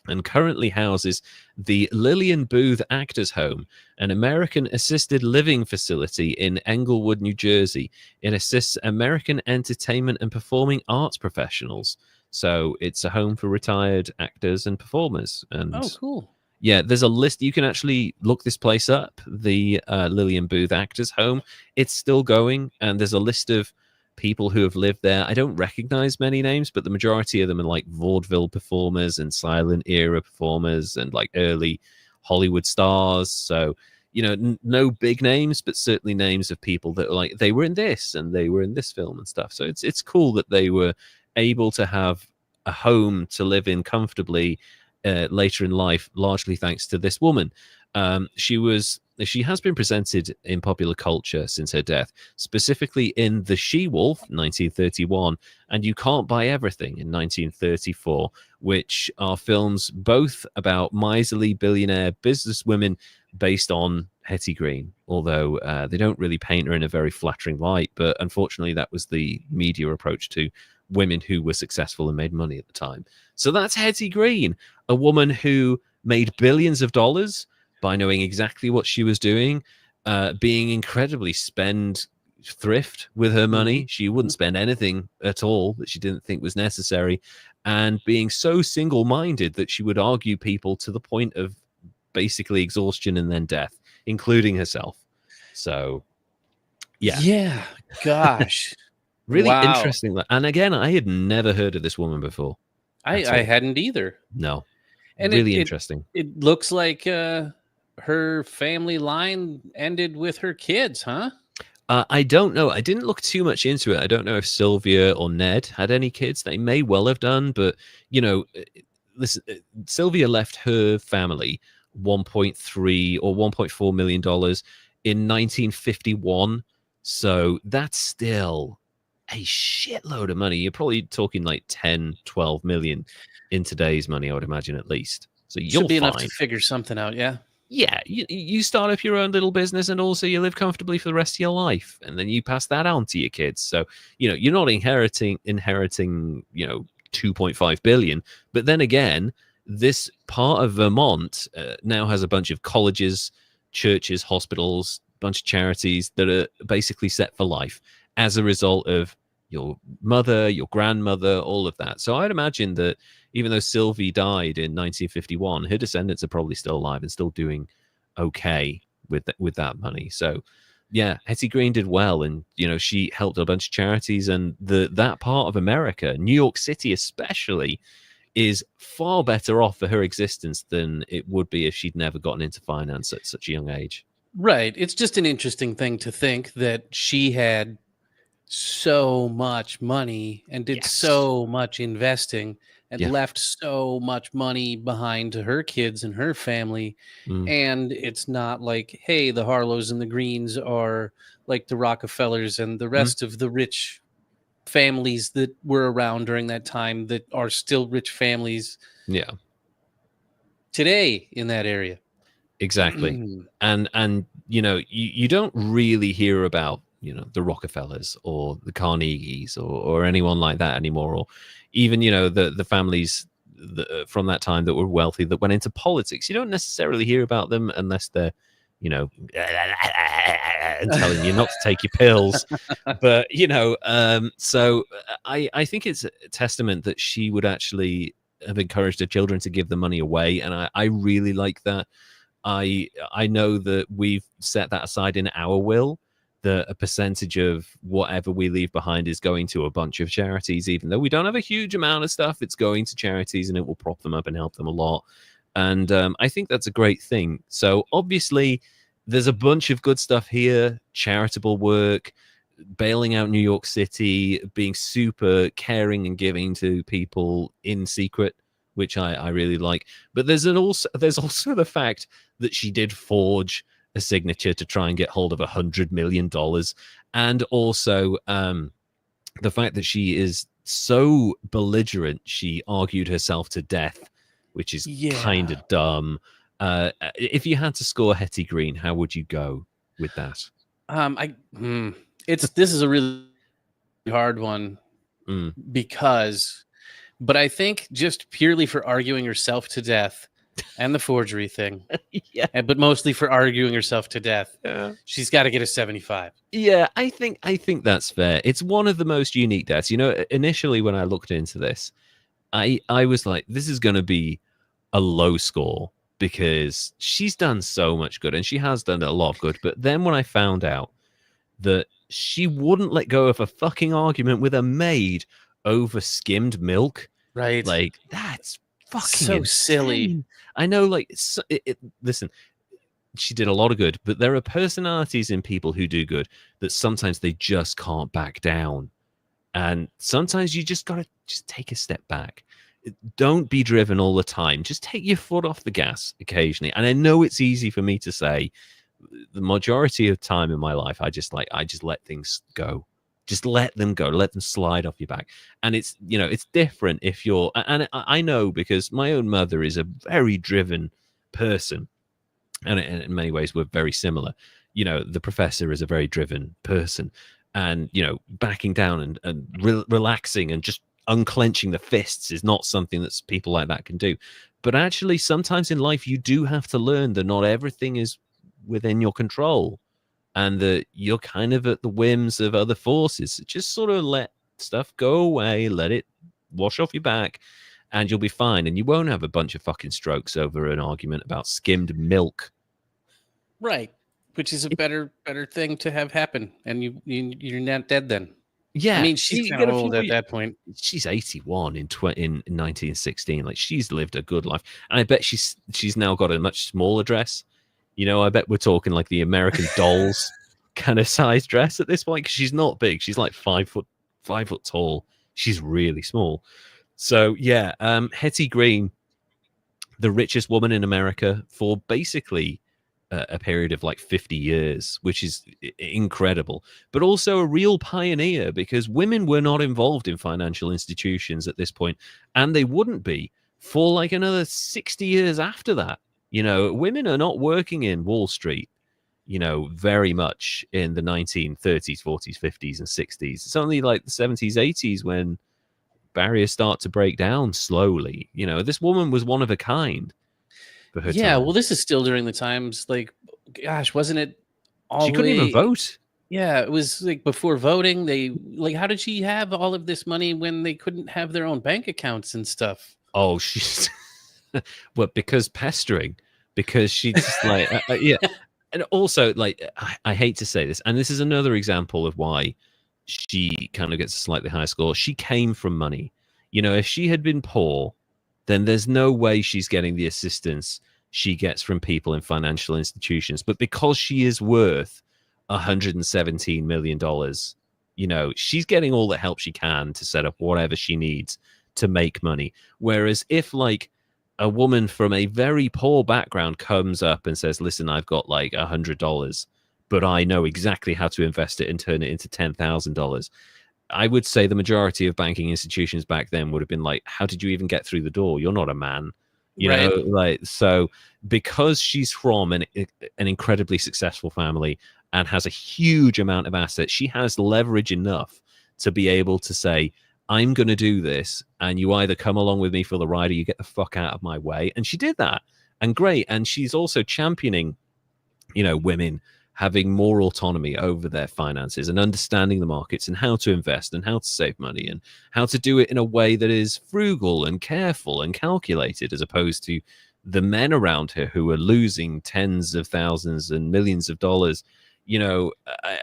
and currently houses the Lillian Booth Actors Home, an American assisted living facility in Englewood, New Jersey. It assists American entertainment and performing arts professionals. So it's a home for retired actors and performers. And oh, cool. Yeah, there's a list. You can actually look this place up, the Lillian Booth Actors Home. It's still going, and there's a list of people who have lived there. I don't recognize many names, but the majority of them are like vaudeville performers and silent era performers and like early Hollywood stars. So, you know, no big names, but certainly names of people that are like, they were in this and they were in this film and stuff. So it's cool that they were able to have a home to live in comfortably later in life, largely thanks to this woman. She has been presented in popular culture since her death, specifically in The She-Wolf, 1931, and You Can't Buy Everything in 1934, which are films both about miserly billionaire businesswomen based on Hetty Green, although they don't really paint her in a very flattering light. But unfortunately, that was the media approach to women who were successful and made money at the time. So that's Hetty Green, a woman who made billions of dollars by knowing exactly what she was doing, being incredibly thrift with her money. She wouldn't spend anything at all that she didn't think was necessary, and being so single-minded that she would argue people to the point of basically exhaustion and then death, including herself. So, yeah, gosh. Really interesting. And again, I had never heard of this woman before. I hadn't either. No. And really interesting. It looks like her family line ended with her kids, huh? I don't know. I didn't look too much into it. I don't know if Sylvia or Ned had any kids. They may well have done, but, you know, listen, Sylvia left her family $1.3 or $1.4 million in 1951. So that's still a shitload of money. You're probably talking like 10, 12 million in today's money, I would imagine, at least. So you'll should be enough to figure something out, yeah. Yeah, you start up your own little business, and also you live comfortably for the rest of your life, and then you pass that on to your kids. So, you know, you're not inheriting, you know, 2.5 billion. But then again, this part of Vermont now has a bunch of colleges, churches, hospitals, bunch of charities that are basically set for life as a result of your mother, your grandmother, all of that. So I'd imagine that even though Sylvie died in 1951, her descendants are probably still alive and still doing okay with that money. So yeah, Hetty Green did well, and she helped a bunch of charities, and that part of America, New York City especially, is far better off for her existence than it would be if she'd never gotten into finance at such a young age. Right. It's just an interesting thing to think that she had so much money and did so much investing and left so much money behind to her kids and her family. And it's not like, hey, the Harlows and the Greens are like the Rockefellers and the rest of the rich families that were around during that time that are still rich families today in that area. Exactly. And you don't really hear about the Rockefellers or the Carnegies or anyone like that anymore, or even the families from that time that were wealthy that went into politics. You don't necessarily hear about them unless they're and telling you not to take your pills. But so I think it's a testament that she would actually have encouraged her children to give the money away, and I really like that. I know that we've set that aside in our will, that a percentage of whatever we leave behind is going to a bunch of charities. Even though we don't have a huge amount of stuff, it's going to charities, and it will prop them up and help them a lot. And I think that's a great thing. So obviously there's a bunch of good stuff here: charitable work, bailing out New York City, being super caring and giving to people in secret, which I really like. But there's also the fact that she did forge a signature to try and get hold of $100 million. And also the fact that she is so belligerent, she argued herself to death, which is kind of dumb. If you had to score Hetty Green, how would you go with that? This is a really hard one but I think just purely for arguing herself to death and the forgery thing, but mostly for arguing herself to death, she's got to get a 75. Yeah, I think that's fair. It's one of the most unique deaths. Initially when I looked into this, I was like, this is going to be a low score because she's done so much good, and she has done a lot of good. But then when I found out that she wouldn't let go of a fucking argument with a maid over skimmed milk, right? Like, that's fucking so insane. Silly. I know, like, listen, she did a lot of good, but there are personalities in people who do good that sometimes they just can't back down. And sometimes you just got to just take a step back. Don't be driven all the time. Just take your foot off the gas occasionally. And I know it's easy for me to say. The majority of time in my life, I just let things go. Just let them go. Let them slide off your back. And it's different if you're, and I know because my own mother is a very driven person. And in many ways, we're very similar. The professor is a very driven person. And, backing down and relaxing and just unclenching the fists is not something that people like that can do. But actually, sometimes in life, you do have to learn that not everything is within your control and that you're kind of at the whims of other forces. Just sort of let stuff go away, let it wash off your back, and you'll be fine. And you won't have a bunch of fucking strokes over an argument about skimmed milk. Right. Which is a better thing to have happen. And you're not dead then. Yeah. I mean, she's kind of old at that point. She's 81 in 1916. Like, she's lived a good life. And I bet she's now got a much smaller dress. I bet we're talking like the American Dolls kind of size dress at this point, because she's not big. She's like 5 foot tall. She's really small. So yeah, Hetty Green, the richest woman in America for basically a period of like 50 years, which is incredible, but also a real pioneer, because women were not involved in financial institutions at this point, and they wouldn't be for like another 60 years after that. Women are not working in Wall Street, very much in the 1930s, 40s, 50s, and 60s. It's only like the 70s, 80s when barriers start to break down slowly. You know, this woman was one of a kind for her Yeah, time. well, this is still during the times, like, gosh, wasn't it all She the couldn't even way? vote. Yeah, it was like before voting. They like, how did she have all of this money when they couldn't have their own bank accounts and stuff? Oh, she's well, because pestering, because she just like yeah, and also like I hate to say this, and this is another example of why she kind of gets a slightly higher score. She came from money. You know, if she had been poor, then there's no way she's getting the assistance she gets from people in financial institutions. But because she is worth $117 million, you know, she's getting all the help she can to set up whatever she needs to make money. Whereas if like a woman from a very poor background comes up and says, listen, I've got like $100, but I know exactly how to invest it and turn it into $10,000. I would say the majority of banking institutions back then would have been like, how did you even get through the door? You're not a man. You Right. know, like, so because she's from an incredibly successful family and has a huge amount of assets, she has leverage enough to be able to say, I'm going to do this, and you either come along with me for the ride or you get the fuck out of my way. And she did that. And great. And she's also championing, you know, women having more autonomy over their finances and understanding the markets and how to invest and how to save money and how to do it in a way that is frugal and careful and calculated, as opposed to the men around her who are losing tens of thousands and millions of dollars, you know.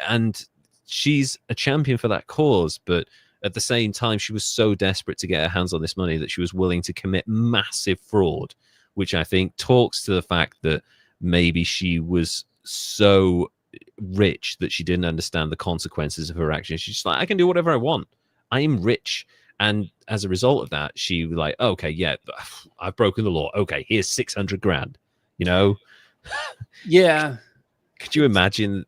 And she's a champion for that cause, but at the same time, she was so desperate to get her hands on this money that she was willing to commit massive fraud, which I think talks to the fact that maybe she was so rich that she didn't understand the consequences of her actions. She's just like, I can do whatever I want. I am rich. And as a result of that, she was like, okay, yeah, I've broken the law. Okay, here's 600 grand, you know? Yeah. Could you imagine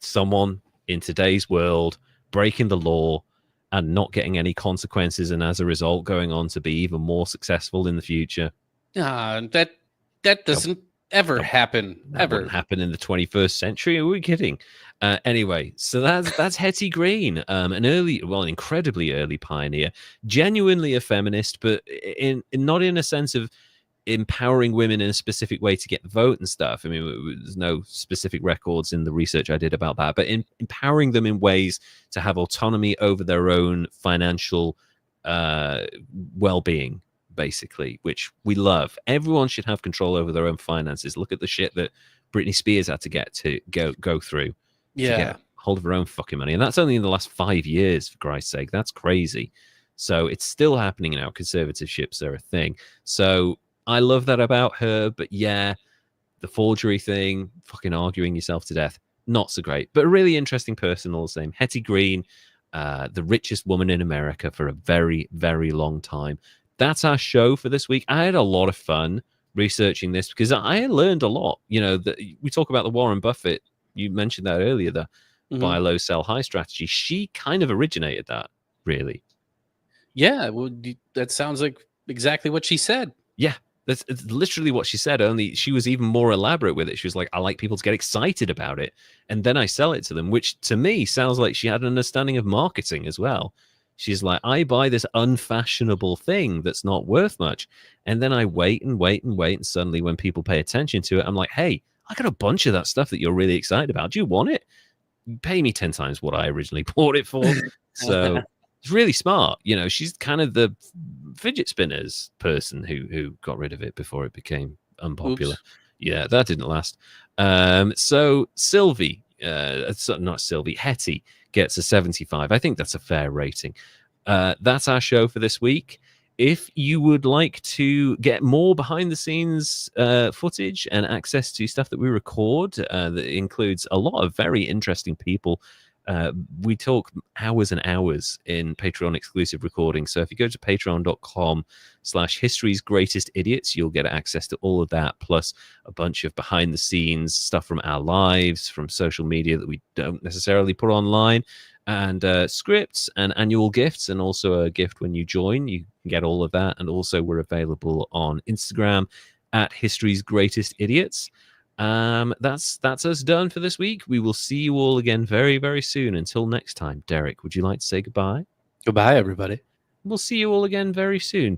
someone in today's world breaking the law and not getting any consequences, and as a result going on to be even more successful in the future? That doesn't ever happen. That wouldn't happen in the 21st century. Are we kidding? Anyway, so that's Hetty Green, an incredibly early pioneer, genuinely a feminist, but in not in a sense of empowering women in a specific way to get the vote and stuff. I mean, there's no specific records in the research I did about that, but in empowering them in ways to have autonomy over their own financial well-being, basically, which we love. Everyone should have control over their own finances. Look at the shit that Britney Spears had to go through to get hold of her own fucking money, and that's only in the last 5 years, for Christ's sake. That's crazy. So it's still happening now. Conservatorships are a thing. So I love that about her, but yeah, the forgery thing, fucking arguing yourself to death, not so great, but a really interesting person all the same. Hetty Green, the richest woman in America for a very, very long time. That's our show for this week. I had a lot of fun researching this because I learned a lot. You know, we talk about the Warren Buffett. You mentioned that earlier, the buy low, sell high strategy. She kind of originated that, really. Yeah, well, that sounds like exactly what she said. Yeah, that's literally what she said, only she was even more elaborate with it. She was like, I like people to get excited about it, and then I sell it to them, which to me sounds like she had an understanding of marketing as well. She's like, I buy this unfashionable thing that's not worth much, and then I wait and wait and wait, and suddenly when people pay attention to it, I'm like, hey, I got a bunch of that stuff that you're really excited about. Do you want it? Pay me 10 times what I originally bought it for. So it's really smart. You know, she's kind of the fidget spinners person who got rid of it before it became unpopular. Oops. Yeah, that didn't last. So Sylvie, not Sylvie, Hetty gets a 75. I think that's a fair rating. That's our show for this week. If you would like to get more behind the scenes footage and access to stuff that we record, that includes a lot of very interesting people, we talk hours and hours in Patreon exclusive recording. So if you go to patreon.com/history's greatest idiots, you'll get access to all of that, plus a bunch of behind the scenes stuff from our lives, from social media that we don't necessarily put online, and scripts and annual gifts, and also a gift when you join. You can get all of that. And also we're available on Instagram at history's greatest idiots. That's us done for this week. We will see you all again very, very soon. Until next time, Derek, would you like to say goodbye? Goodbye, everybody. we'll see you all again very soon.